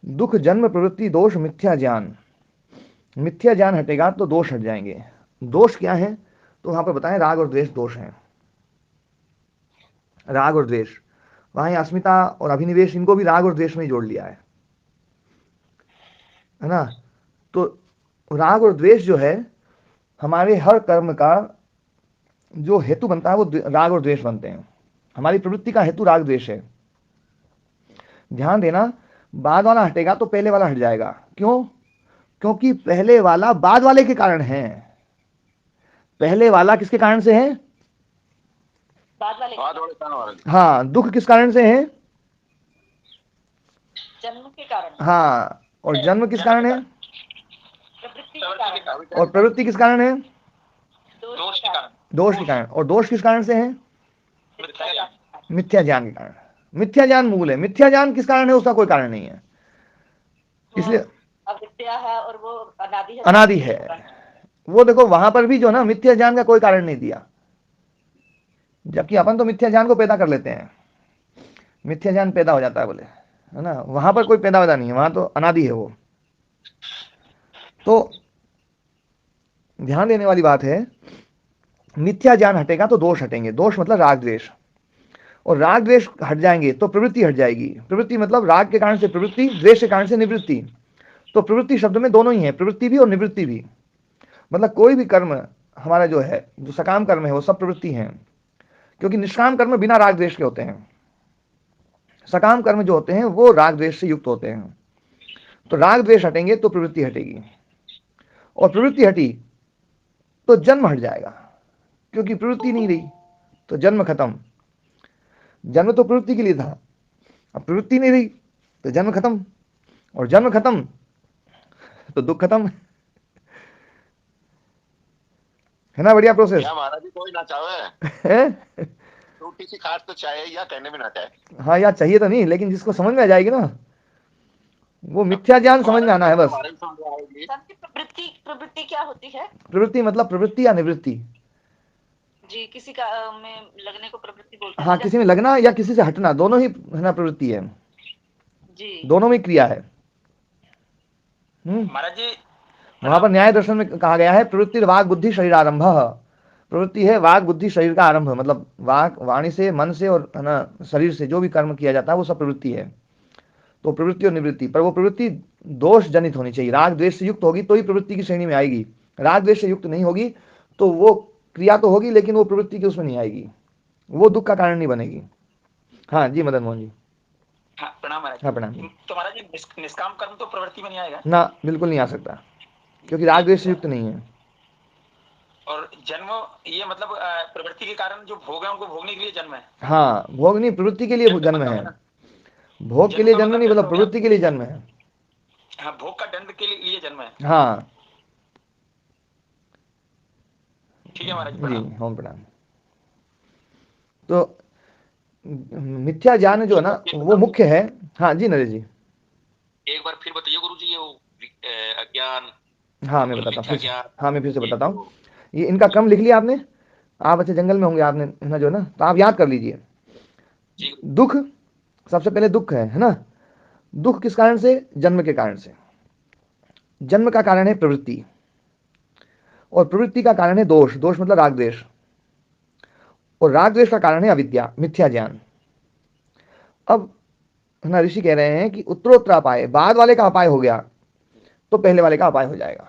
दुख जन्म प्रवृत्ति दोष मिथ्या ज्ञान, मिथ्या ज्ञान हटेगा तो दोष हट जाएंगे। दोष क्या है? तो वहां पर बताएं, राग और द्वेष दोष हैं। राग और द्वेष, वहां अस्मिता और अभिनिवेश, इनको भी राग और द्वेष में जोड़ लिया है ना। तो राग और द्वेष जो है, हमारे हर कर्म का जो हेतु बनता है वो राग और द्वेष बनते हैं। हमारी प्रवृत्ति का हेतु राग द्वेष है। ध्यान देना, बाद वाला हटेगा तो पहले वाला हट जाएगा। क्यों? क्योंकि पहले वाला बाद वाले के कारण है। पहले वाला किसके कारण से है?
बाद वाले
हाँ, दुख किस कारण से है?
जन्म के कारण।
हाँ, और जन्म किस कारण है?
प्रवृत्ति के कारण।
और प्रवृत्ति किस कारण है?
दोष के कारण।
दोष के कारण। और दोष किस कारण से है? मिथ्या ज्ञान के कारण। मिथ्या ज्ञान मूल है। मिथ्या ज्ञान किस कारण है? उसका कोई कारण नहीं है, इसलिए
अविद्या है और वो अनादि है।
अनादि है। वो देखो वहां पर भी जो ना मिथ्या ज्ञान का कोई कारण नहीं दिया, जबकि अपन तो मिथ्या ज्ञान को पैदा कर लेते हैं। मिथ्या ज्ञान पैदा हो जाता है बोले, है ना। वहां पर कोई पैदा वैदा नहीं है, वहां तो अनादि है वो। तो ध्यान देने वाली बात है, मिथ्या ज्ञान हटेगा तो दोष हटेंगे। दोष मतलब राग द्वेष। और राग द्वेष हट जाएंगे तो प्रवृत्ति हट जाएगी। प्रवृत्ति मतलब राग के कारण से प्रवृत्ति, द्वेष के कारण से निवृत्ति। तो प्रवृत्ति शब्द में दोनों ही है, प्रवृत्ति भी और निवृत्ति भी। मतलब कोई भी कर्म हमारा जो है, जो सकाम कर्म है, वो सब प्रवृत्ति है, क्योंकि निष्काम कर्म बिना राग द्वेष के होते हैं। सकाम कर्म जो होते हैं वो राग द्वेष से युक्त होते हैं। तो राग द्वेष हटेंगे तो प्रवृत्ति हटेगी, और प्रवृत्ति हटी तो जन्म हट जाएगा, क्योंकि प्रवृत्ति नहीं रही तो जन्म खत्म। जन्म तो प्रवृत्ति के लिए था, अब प्रवृत्ति नहीं रही तो जन्म खत्म, और जन्म खत्म तो दुख खत्म। है ना बढ़िया प्रोसेस?
महाराज जी कोई ना चाहे रोटी सी खाट तो चाहे या कहने में ना चाहे।
हाँ यार, चाहिए तो नहीं, लेकिन जिसको समझ में आ जाएगी ना, वो मिथ्या ज्ञान समझ में आना है बस।
प्रवृत्ति क्या होती है?
प्रवृत्ति मतलब प्रवृत्ति या निवृत्ति
जी। किसी का में लगने को प्रवृत्ति बोलते हैं।
हाँ, किसी में लगना या किसी से हटना, दोनों ही है ना प्रवृत्ति है
जी,
दोनों में क्रिया है।
महाराज जी
वहां पर न्याय दर्शन में कहा गया है प्रवृत्ति वाग बुद्धि शरीर आरंभ। प्रवृत्ति है वाग बुद्धि शरीर का आरंभ, मतलब वाक वाणी से, मन से और है ना शरीर से जो भी कर्म किया जाता है वो सब प्रवृत्ति है। तो प्रवृत्ति और निवृत्ति, पर वो प्रवृत्ति दोष जनित होनी चाहिए, राग द्वेष से युक्त होगी तो ही प्रवृत्ति की श्रेणी में आएगी। राग द्वेष से युक्त नहीं होगी तो वो क्रिया तो होगी लेकिन वो प्रवृत्ति की उसमें नहीं आएगी, वो दुख का कारण नहीं बनेगी। हाँ जी मदन मोहन जी।
हाँ प्रणाम महाराज।
हाँ प्रणाम।
तो महाराज जी निष्काम कर्म तो प्रवृत्ति में नहीं आएगा
ना, बिल्कुल नहीं आ सकता, क्योंकि राग द्वेष से युक्त नहीं है।
और जन्म ये मतलब प्रवृत्ति के कारण जो भोग है उनको भोगने के लिए जन्म है।
हाँ, भोग नहीं, प्रवृत्ति के लिए जन्म है, भोग के लिए जन्म नहीं, मतलब प्रवृत्ति के लिए जन्म है।
हाँ, भोग का दंड के लिए जन्म है।
हाँ
ठीक है महाराज
जी, ओम प्रणाम। तो मिथ्या ज्ञान जो है ना वो मुख्य है। हाँ जी नरेश जी,
एक बार फिर बताइए गुरु जी, ये अज्ञान।
हाँ मैं बताता हूँ, हाँ मैं फिर से बताता हूँ। ये इनका क्रम लिख लिया आपने? आप अच्छे जंगल में होंगे आपने, है ना, जो है ना, तो आप याद कर लीजिए। दुख, सबसे पहले दुख है ना। दुख किस कारण से? जन्म के कारण से। जन्म का कारण है प्रवृत्ति, और प्रवृत्ति का कारण है दोष। दोष मतलब राग द्वेष, और राग द्वेष का कारण है अविद्या, मिथ्या ज्ञान। अब है ना, ऋषि कह रहे हैं कि उत्तरोत्तर अपाय, बाद वाले का अपाय हो गया तो पहले वाले का अपाय हो जाएगा।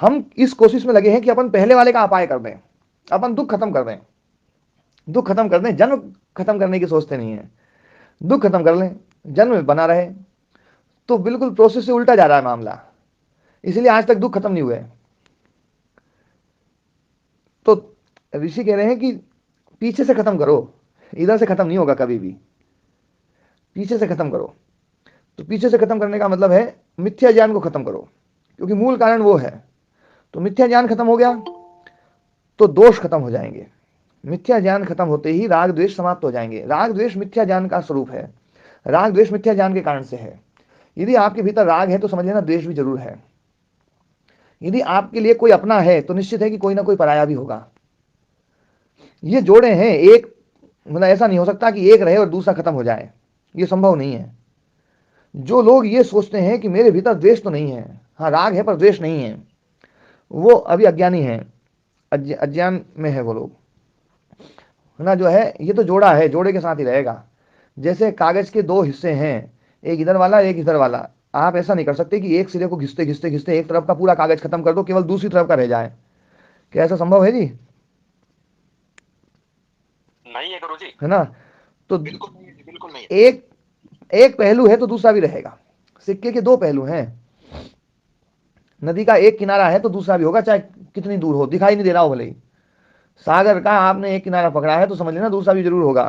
हम इस कोशिश में लगे हैं कि अपन पहले वाले का अपाय कर दें, अपन दुख खत्म कर दें, दुख खत्म कर दें, जन्म खत्म करने की सोचते नहीं है। दुख खत्म कर लें, जन्म में बना रहे, तो बिल्कुल प्रोसेस से उल्टा जा रहा है मामला, इसलिए आज तक दुख खत्म नहीं हुए। तो ऋषि कह रहे हैं कि पीछे से खत्म करो, इधर से खत्म नहीं होगा कभी भी, पीछे से खत्म करो। तो पीछे से खत्म करने का मतलब है मिथ्या ज्ञान को खत्म करो, क्योंकि मूल कारण वो है। तो मिथ्या ज्ञान खत्म हो गया तो दोष खत्म हो जाएंगे। मिथ्या ज्ञान खत्म होते ही राग द्वेष समाप्त हो जाएंगे। राग द्वेष मिथ्या ज्ञान का स्वरूप है, राग द्वेष मिथ्या ज्ञान के कारण से है। यदि आपके भीतर राग है तो समझ लेना द्वेष भी जरूर है। यदि आपके लिए कोई अपना है तो निश्चित है कि कोई ना कोई पराया भी होगा। ये जोड़े हैं, एक मतलब ऐसा नहीं हो सकता कि एक रहे और दूसरा खत्म हो जाए, ये संभव नहीं है। जो लोग ये सोचते हैं कि मेरे भीतर द्वेष तो नहीं है, हाँ राग है पर द्वेष नहीं है, वो अभी अज्ञानी है, अज्ञान में है वो लोग, है ना। जो है ये तो जोड़ा है, जोड़े के साथ ही रहेगा। जैसे कागज के दो हिस्से हैं, एक इधर वाला एक इधर वाला। आप ऐसा नहीं कर सकते कि एक सिरे को घिसते घिसते घिसते एक तरफ का पूरा कागज खत्म कर दो, केवल दूसरी तरफ का रह जाए। क्या ऐसा संभव है जी?
नहीं है गुरुजी,
है ना। तो
बिल्कुल नहीं।
एक पहलू है तो दूसरा भी रहेगा। सिक्के के दो पहलू हैं, नदी का एक किनारा है तो दूसरा भी होगा, चाहे कितनी दूर हो, दिखाई नहीं दे रहा हो भले ही। सागर का आपने एक किनारा पकड़ा है तो समझ लेना दूसरा भी जरूर होगा।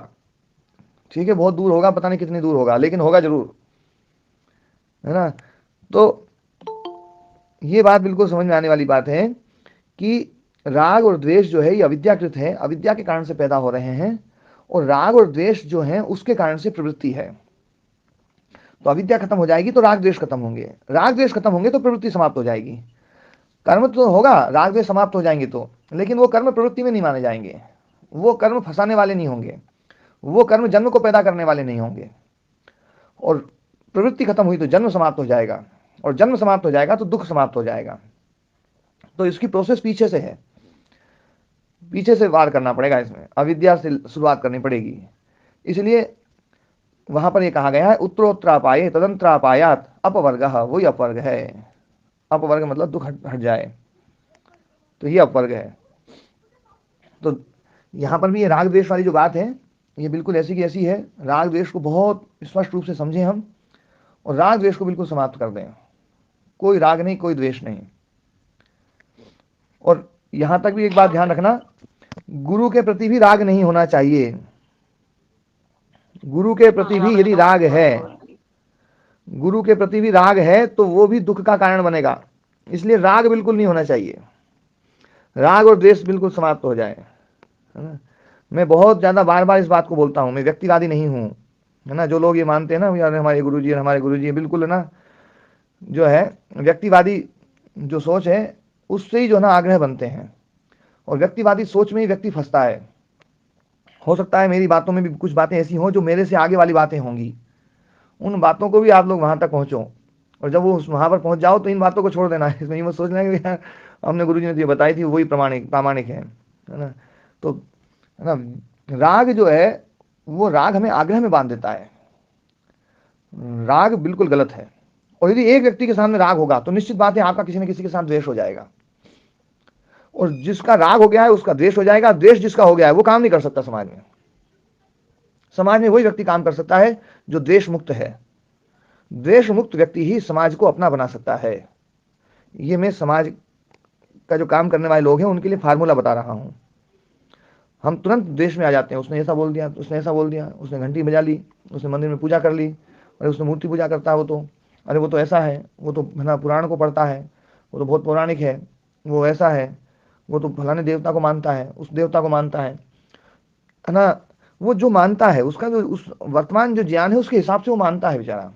ठीक है, बहुत दूर होगा, पता नहीं कितनी दूर होगा, लेकिन होगा जरूर, है ना। तो ये बात बिल्कुल समझ में आने वाली बात है कि राग और द्वेष जो है ये अविद्याकृत है, अविद्या के कारण से पैदा हो रहे हैं, और राग और द्वेष जो है उसके कारण से प्रवृत्ति है। तो अविद्या खत्म हो जाएगी तो राग द्वेष खत्म होंगे, राग द्वेष खत्म होंगे तो प्रवृत्ति समाप्त हो जाएगी। कर्म तो होगा, राग द्वेष समाप्त हो जाएंगे तो, लेकिन वो कर्म प्रवृत्ति में नहीं माने जाएंगे, वो कर्म फंसाने वाले नहीं होंगे, वो कर्म जन्म को पैदा करने वाले नहीं होंगे। और प्रवृत्ति खत्म हुई तो जन्म समाप्त हो जाएगा, और जन्म समाप्त हो जाएगा तो दुख समाप्त हो जाएगा। तो इसकी प्रोसेस पीछे से है। पीछे से वार करना पड़ेगा, इसमें अविद्या से शुरुआत करनी पड़ेगी। इसलिए वहां पर ये कहा गया है उत्तरोत्तरापाये तदंतरापायात अपवर्ग, वही अपवर्ग है। अपवर्ग मतलब दुख हट जाए, तो ये अपवर्ग है। तो यहाँ पर भी ये राग द्वेष वाली जो बात है ये बिल्कुल ऐसी की ऐसी है। राग द्वेष को बहुत स्पष्ट रूप से समझें हम, और राग द्वेष को बिल्कुल समाप्त कर दें। कोई राग नहीं, कोई द्वेष नहीं। और यहां तक भी एक बात ध्यान रखना, गुरु के प्रति भी राग नहीं होना चाहिए। गुरु के प्रति भी यदि राग है, गुरु के प्रति भी राग है तो वो भी दुख का कारण बनेगा। इसलिए राग बिल्कुल नहीं होना चाहिए, राग और द्वेष बिल्कुल समाप्त हो जाए, है ना। मैं बहुत ज्यादा बार बार इस बात को बोलता हूं, मैं व्यक्तिवादी नहीं हूं, है ना। जो लोग ये मानते हैं ना यार हमारे गुरुजी हमारे गुरुजी, बिल्कुल है ना, जो है व्यक्तिवादी जो सोच है उससे ही जो है ना आग्रह बनते हैं, और व्यक्तिवादी सोच में ही व्यक्ति फंसता है। हो सकता है मेरी बातों में भी कुछ बातें ऐसी हों जो मेरे से आगे वाली बातें होंगी, उन बातों को भी आप लोग वहां तक पहुंचो, और जब वो वहां पर पहुंच जाओ तो इन बातों को छोड़ देना है। इसमें ये मत सोचना कि यार हमने गुरुजी ने तो ये बताई थी वही प्रामाणिक है ना। तो है ना, राग जो है वो राग हमें आग्रह में बांध देता है, राग बिल्कुल गलत है। और यदि एक व्यक्ति के सामने राग होगा तो निश्चित बात है आपका किसी न किसी के साथ द्वेष हो जाएगा, और जिसका राग हो गया है उसका द्वेष हो जाएगा। द्वेष जिसका हो गया है वो काम नहीं कर सकता समाज में। समाज में वही व्यक्ति काम कर सकता है जो द्वेष मुक्त है। द्वेष मुक्त व्यक्ति ही समाज को अपना बना सकता है। ये मैं समाज का जो काम करने वाले लोग हैं उनके लिए फार्मूला बता रहा हूं। हम तुरंत द्वेष में आ जाते हैं, उसने ऐसा बोल दिया, उसने ऐसा बोल दिया, उसने घंटी बजा ली, उसने मंदिर में पूजा कर ली, अरे उसने मूर्ति पूजा करता है वो तो, अरे वो तो ऐसा है, वो तो है ना पुराण को पढ़ता है, वो तो बहुत पौराणिक है, वो ऐसा है, वो तो फलाने देवता को मानता है, उस देवता को मानता है ना। वो जो मानता है उसका जो उस वर्तमान जो ज्ञान है उसके हिसाब से वो मानता है बेचारा।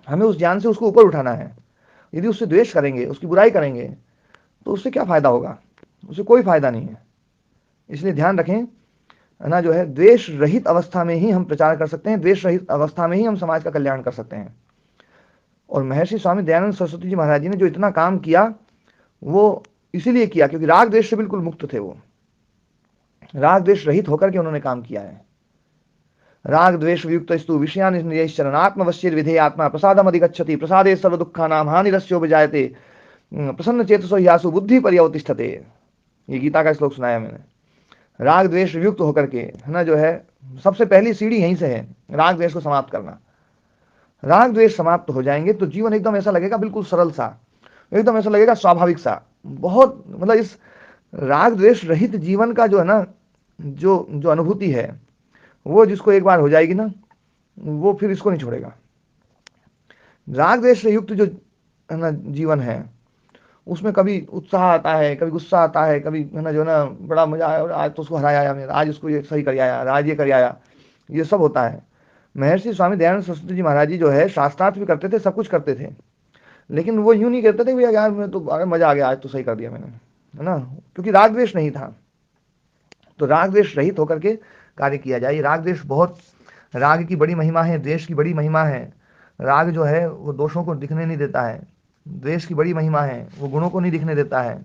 हमें उस ज्ञान से उसको ऊपर उठाना है। यदि उससे द्वेष करेंगे, उसकी बुराई करेंगे, तो उससे क्या फायदा होगा? उससे कोई फायदा नहीं है। इसलिए ध्यान रखें, है ना, जो है द्वेष रहित अवस्था में ही हम प्रचार कर सकते हैं, द्वेष रहित अवस्था में ही हम समाज का कल्याण कर सकते हैं। और महर्षि स्वामी दयानंद सरस्वती जी महाराज जी ने जो इतना काम किया वो इसीलिए किया क्योंकि राग द्वेष से बिल्कुल मुक्त थे। वो राग द्वेष रहित होकर के उन्होंने काम किया है। राग द्वेष वियुक्त स्तु विषयान निश्चरणात्मवश्य विधेय आत्मा प्रसादम अधिगच्छति प्रसादे सर्व दुःखानां हानिरस्यो विजायते प्रसन्न चेतसो ह्यासु बुद्धि पर्यवतिष्ठते। ये गीता का श्लोक सुनाया मैंने। राग द्वेष युक्त होकर के, है ना, जो है सबसे पहली सीढ़ी यहीं से है, राग द्वेष को समाप्त करना। राग द्वेष समाप्त हो जाएंगे तो जीवन एकदम ऐसा लगेगा बिल्कुल सरल सा, एकदम ऐसा लगेगा स्वाभाविक सा। बहुत मतलब इस राग द्वेष रहित जीवन का जो है ना जो जो अनुभूति है वो जिसको एक बार हो जाएगी ना वो फिर इसको नहीं छोड़ेगा। राग द्वेष से युक्त जो है ना जीवन है उसमें कभी उत्साह आता है, कभी गुस्सा आता है, कभी है ना जो ना बड़ा मजा आया, आज तो उसको हराया मैंने, आज उसको ये सही कर आया, आज ये कर आया, ये सब होता है। महर्षि स्वामी दयानंद सरस्वती जी महाराज जी जो है शास्त्रार्थ भी करते थे, सब कुछ करते थे, लेकिन वो यूं नहीं कहते थे भैया यार मैं तो अरे मजा आ गया, आज तो सही कर दिया मैंने, है ना, क्योंकि राग द्वेष नहीं था। तो राग द्वेष रहित होकर के कार्य किया जाए। राग द्वेष बहुत, राग की बड़ी महिमा है, द्वेष की बड़ी महिमा है। राग जो है वो दोषों को दिखने नहीं देता है, द्वेष की बड़ी महिमा है, वो गुणों को नहीं दिखने देता है।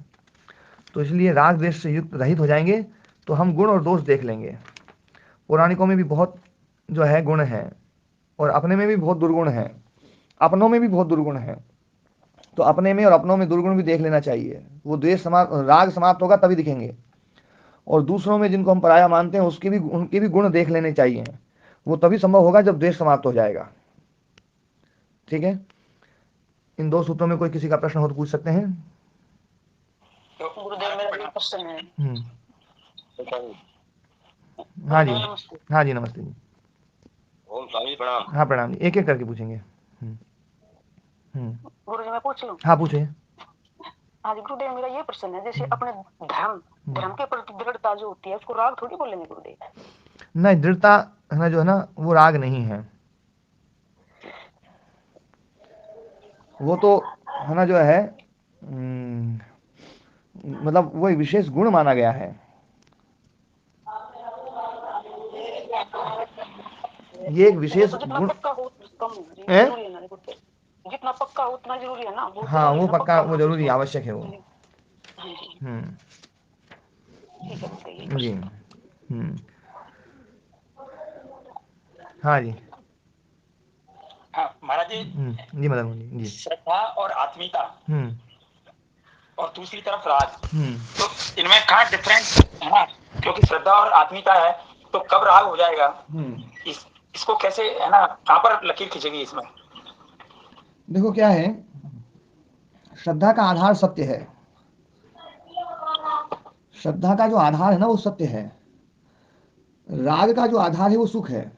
तो इसलिए राग द्वेष से युक्त रहित हो जाएंगे तो हम गुण और दोष देख लेंगे। पौराणिकों में भी बहुत जो है गुण है, और अपने में भी बहुत दुर्गुण है, अपनों में भी बहुत दुर्गुण है। तो अपने में और अपनों में दुर्गुण भी देख लेना चाहिए। वो द्वेष समाप्त, राग समाप्त होगा तभी दिखेंगे। और दूसरों में जिनको हम पराया मानते हैं उसके भी उनके भी गुण देख लेने चाहिए। वो तभी संभव होगा जब द्वेष समाप्त हो जाएगा। ठीक है, इन दो सूत्रों में कोई किसी का प्रश्न हो तो पूछ सकते हैं।
गुरुदेव मेरा एक क्वेश्चन है।
हाँ जी, हाँ जी, नमस्ते जी।
ओम स्वामी प्रणाम।
हाँ प्रणाम, एक एक करके पूछेंगे।
गुरुजी मैं पूछ लूं?
हाँ पूछिए।
हाँ जी गुरुदेव मेरा ये प्रश्न है, जैसे अपने धर्म के प्रति दृढ़ता जो होती है उसको राग थोड़ी बोलेंगे गुरुदेव?
नहीं, दृढ़ता है ना जो है ना वो राग नहीं है, वो तो है ना जो है मतलब वो एक विशेष गुण माना गया है। ये एक विशेष गुण है,
जितना पक्का हो उतना जरूरी है ना।
हाँ वो पक्का, वो जरूरी आवश्यक है वो। जी। हाँ जी।
हाँ महाराज जी।
जी मदन मोहन जी।
श्रद्धा और आत्मीयता और दूसरी तरफ राग, तो इनमें कहाँ डिफरेंस है ना, क्योंकि श्रद्धा और आत्मीयता है तो कब राग हो जाएगा, इसको कैसे है ना, कहाँ पर लकीर खींचेगी इसमें?
देखो क्या है, श्रद्धा का आधार सत्य है, श्रद्धा का जो आधार है ना वो सत्य है, राग का जो आधार है वो सुख है।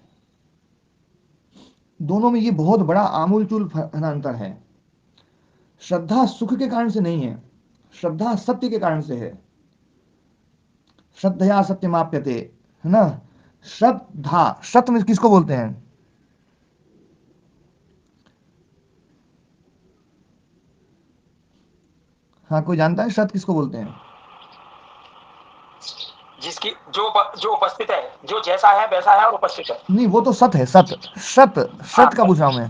दोनों में ये बहुत बड़ा आमूलचूल अंतर है। श्रद्धा सुख के कारण से नहीं है, श्रद्धा सत्य के कारण से है। श्रद्धया सत्यमाप्यते, है ना। श्रद्धा, सत्य में किसको बोलते हैं? हाँ, कोई जानता है सत्य किसको बोलते हैं?
जिसकी जो उपस्थित है, जो जैसा है वैसा है और उपस्थित है।
नहीं, वो तो सत्य है, सत्य सत्य का पूछ रहा हूं मैं।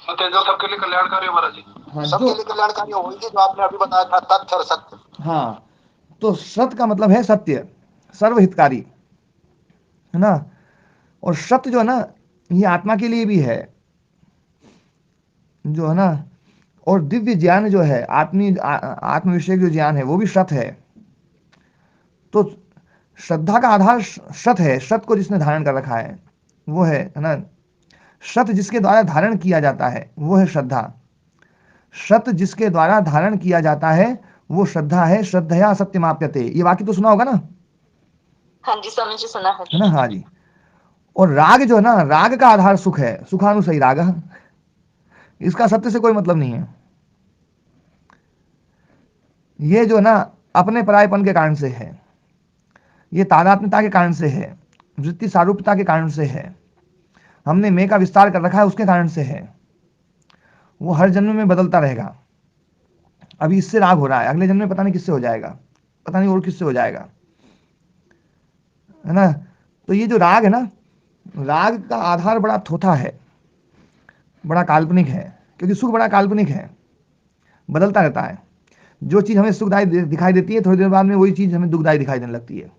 सत्य जो सबके लिए कल्याणकारी है महाराज जी।
हाँ,
सबके लिए कल्याणकारी वही जो आपने अभी बताया था, तथ्य और सत्य।
हाँ, तो सत्य का मतलब है सत्य, सर्वहितकारी, है ना। और सत्य जो है ना, ये आत्मा के लिए भी है, जो है ना। और दिव्य ज्ञान जो है, आत्म विषय जो ज्ञान है वो भी सत्य है। तो श्रद्धा का आधार सत्य है, सत्य को जिसने धारण कर रखा है वो है ना। सत्य जिसके द्वारा धारण किया जाता है वो है श्रद्धा, सत्य जिसके द्वारा धारण किया जाता है वो श्रद्धा है। श्रद्धया सत्यमाप्यते, ये वाक्य तो सुना होगा ना?
हाँ जी स्वामी जी, सुना
है ना। हाँ जी। और राग जो है ना, राग का आधार सुख है, सुखानुसई राग, इसका सत्य से कोई मतलब नहीं है। ये जो है ना अपने परायपन के कारण से है, ये तादात्म्यता के कारण से है, वृत्ति सारूप्यता के कारण से है, हमने मैं का विस्तार कर रखा है उसके कारण से है। वो हर जन्म में बदलता रहेगा। अभी इससे राग हो रहा है, अगले जन्म में पता नहीं किससे हो जाएगा, पता नहीं और किससे हो जाएगा, है ना। तो ये जो राग है ना, राग का आधार बड़ा थोथा है, बड़ा काल्पनिक है, क्योंकि सुख बड़ा काल्पनिक है, बदलता रहता है। जो चीज़ हमें सुखदायी दिखाई देती है, थोड़ी देर बाद में वही चीज़ हमें दुखदायी दिखाई देने लगती है।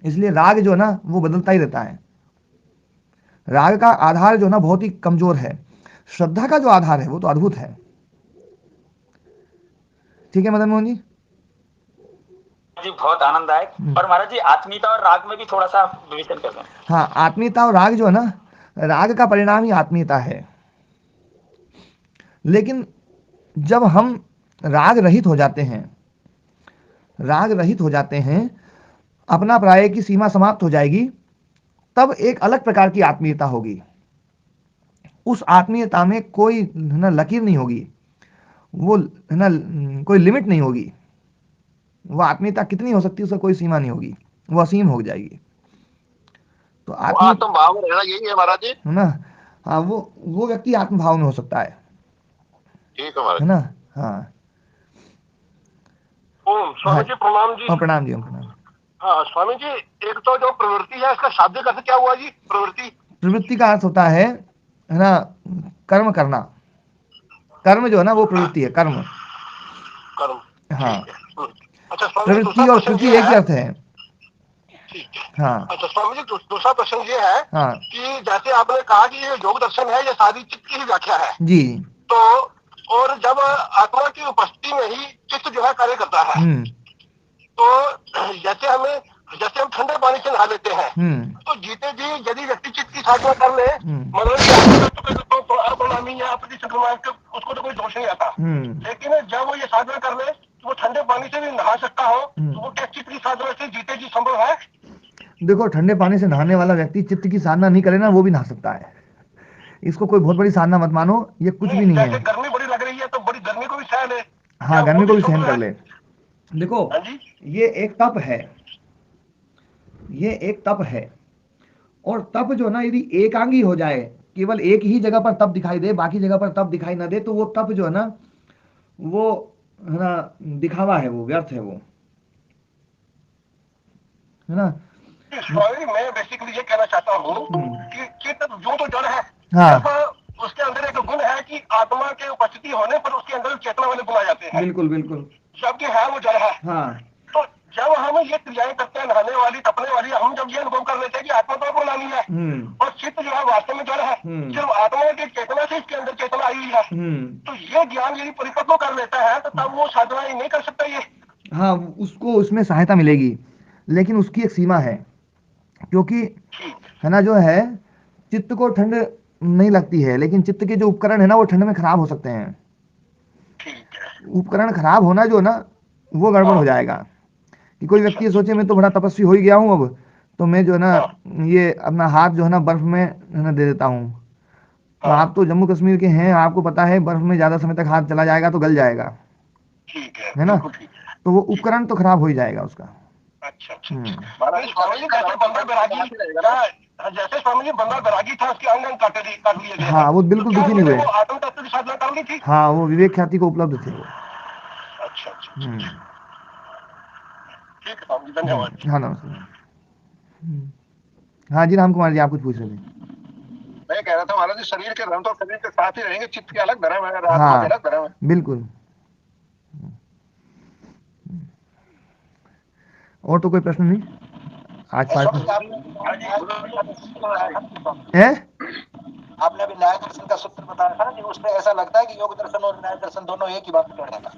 इसलिए राग जो है ना वो बदलता ही रहता है। राग का आधार जो है ना बहुत ही कमजोर है, श्रद्धा का जो आधार है वो तो अद्भुत है। ठीक है मदन मोहन जी?
जी बहुत आनंददायक। और महाराज जी आत्मीयता और राग में भी थोड़ा सा विवेचन कर दें।
हाँ, आत्मीयता और राग जो है ना, राग का परिणाम ही आत्मीयता है। लेकिन जब हम राग रहित हो जाते हैं, राग रहित हो जाते हैं, अपना प्राय की सीमा समाप्त हो जाएगी, तब एक अलग प्रकार की आत्मीयता होगी। उस आत्मीयता में कोई ना लकीर नहीं होगी, वो ना कोई लिमिट नहीं होगी। वो आत्मीयता कितनी हो सकती है उसका कोई सीमा नहीं होगी, वो असीम हो जाएगी। तो
आत्म भाव में रहना यही है महाराज जी,
है ना। हाँ, वो व्यक्ति आत्म भाव में हो सकता है।
ठीक है महाराज,
है ना। हाँ।
स्वामी जी प्रणाम जी।
प्रणाम जी, प्रणाम।
हाँ स्वामी जी, एक तो जो प्रवृत्ति है इसका शाब्दिक अर्थ क्या हुआ जी?
प्रवृत्ति का अर्थ होता है ना, कर्म करना। कर्म जो है ना वो प्रवृत्ति है, कर्म। हाँ।
अच्छा स्वामी जी,
प्रवृत्ति और कृति एक ही अर्थ है।
ठीक है।
हाँ।
अच्छा स्वामी जी, दूसरा प्रश्न ये है कि जैसे आपने कहा कि ये योग दर्शन है, ये सारी चित्त की ही व्याख्या है
जी।
तो और जब आत्मा की उपस्थिति में ही चित्त जो है कार्य करता है, तो जैसे हम ठंडे पानी से नहा लेते हैं, तो जीते जी यदि व्यक्ति चित्त की साधना कर ले, उसको तो कोई दोष नहीं आता। लेकिन जब वो ये साधना कर ले तो वो ठंडे पानी से भी नहा सकता हो, तो वो क्या चित्त की साधना से जीते जी संभव है?
देखो, ठंडे पानी से नहाने वाला व्यक्ति चित्त की साधना नहीं करे ना, वो भी नहा सकता है। इसको कोई बहुत बड़ी साधना मत मानो, ये कुछ भी नहीं है।
गर्मी बड़ी लग रही है तो बड़ी गर्मी को भी सहन ले।
हाँ, गर्मी को भी सहन कर ले। देखो, ये एक तप है, ये एक तप है। और तप जो ना यदि एकांगी हो जाए, केवल एक ही जगह पर तप दिखाई दे, बाकी जगह पर तप दिखाई ना दे, तो वो तप जो है ना वो है ना दिखावा है, वो व्यर्थ है, वो है ना।
मैं बेसिकली ये कहना चाहता हूँ कि चित्त जो तो जड़ है,
हाँ,
उसके अंदर एक गुण है कि आत्मा के उपस्थिति होने पर उसके अंदर चेतना वाले गुण आ जाते हैं।
बिल्कुल बिल्कुल,
जबकि है वो जड़ है।
हाँ।
तो जब हम ये क्रियाएं करते हैं, नहाने वाली, तपने वाली, हम जब ये अनुभव कर लेते हैं कि आत्मा तो आपको लानी है, और चित्त जो है वास्तव में जड़ है, सिर्फ आत्मा की चेतना से इसके अंदर चेतना आई हुई है, तो ये ज्ञान यदि परिपक्व कर लेता है तो तब वो साधना ही नहीं कर सकता ये।
हाँ, उसको उसमें सहायता मिलेगी, लेकिन उसकी एक सीमा है, क्योंकि है ना, जो है चित्त को ठंड नहीं लगती है, लेकिन चित्त के जो उपकरण है ना वो ठंड में खराब हो सकते हैं। उपकरण खराब होना जो ना वो गड़बड़ हो जाएगा, कि कोई व्यक्ति ये सोचे मैं तो बड़ा तपस्वी हो ही गया हूँ, अब तो मैं जो है ना ये अपना हाथ जो है ना बर्फ में है ना दे देता हूँ। तो आप तो जम्मू कश्मीर के हैं, आपको पता है बर्फ में ज्यादा समय तक हाथ चला जाएगा तो गल जाएगा, है ना, तो वो उपकरण तो खराब हो ही जाएगा उसका।
अच्छा अच्छा। जैसे स्वामी जी बंदा बैरागी था, उसके अंग काट लिए गए।
हाँ, वो बिल्कुल दुखी नहीं हुए।
आत्म तत्व की साधना कर ली थी।
हाँ, वो विवेक ख्याति को उपलब्ध थे वो।
अच्छा अच्छा। ठीक है स्वामी जी, धन्यवाद।
हाँ, नमस्कार। हाँ जी, राम कुमार जी, आप कुछ पूछ रहे थे?
मैं कह रहा था महाराज जी, शरीर के धर्म तो शरीर के साथ ही रहेंगे, चित्त के अलग धर्म है, आत्मा
हाँ,
के अलग धर्म है।
बिल्कुल। और तो कोई प्रश्न नहीं आज पार्ट में है?
आपने अभी न्याय दर्शन का सूत्र बताया था कि उसमें ऐसा लगता है कि योग दर्शन और न्याय दर्शन दोनों एक ही बात कर रहा था।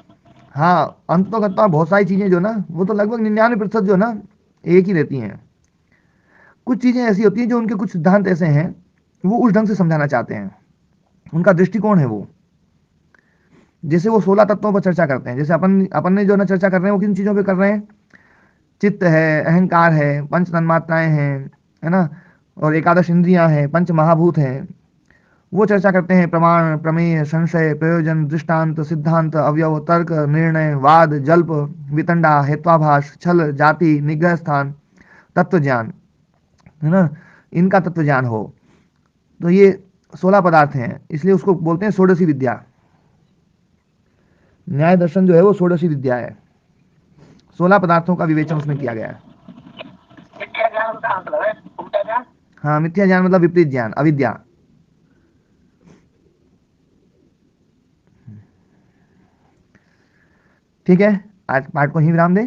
हाँ, अंत तो करता बहुत सारी चीजें जो ना वो तो लगभग 99% जो ना एक ही रहती हैं। कुछ चीजें ऐसी होती हैं जो उनके कुछ सिद्धांत ऐसे हैं, वो उस ढंग से समझाना चाहते हैं, उनका दृष्टिकोण है वो। जैसे वो 16 तत्वों पर चर्चा करते हैं, जैसे अपन ने जो ना चर्चा कर रहे हैं वो किन चीजों पे कर रहे हैं? चित्त है, अहंकार है, पंच तन्मात्राएं हैं, है ना, और एकादश इंद्रियां हैं, पंच महाभूत हैं। वो चर्चा करते हैं प्रमाण, प्रमेय, संशय, प्रयोजन, दृष्टांत, सिद्धांत, अवयव, तर्क, निर्णय, वाद, जल्प, वितंडा, हेत्वाभास, छल, जाति, निग्रह स्थान, तत्व ज्ञान, है ना, इनका तत्व ज्ञान हो। तो ये 16 पदार्थ हैं, इसलिए उसको बोलते हैं षोडशी विद्या। न्याय दर्शन जो है वो षोडशी विद्या है, 16 पदार्थों का विवेचन उसमें किया गया है।
मिथ्या ज्ञान का मतलब है उल्टा ज्ञान।
हाँ, मिथ्या ज्ञान मतलब विपरीत ज्ञान, अविद्या। ठीक है, आज पाठ को ही विराम दें।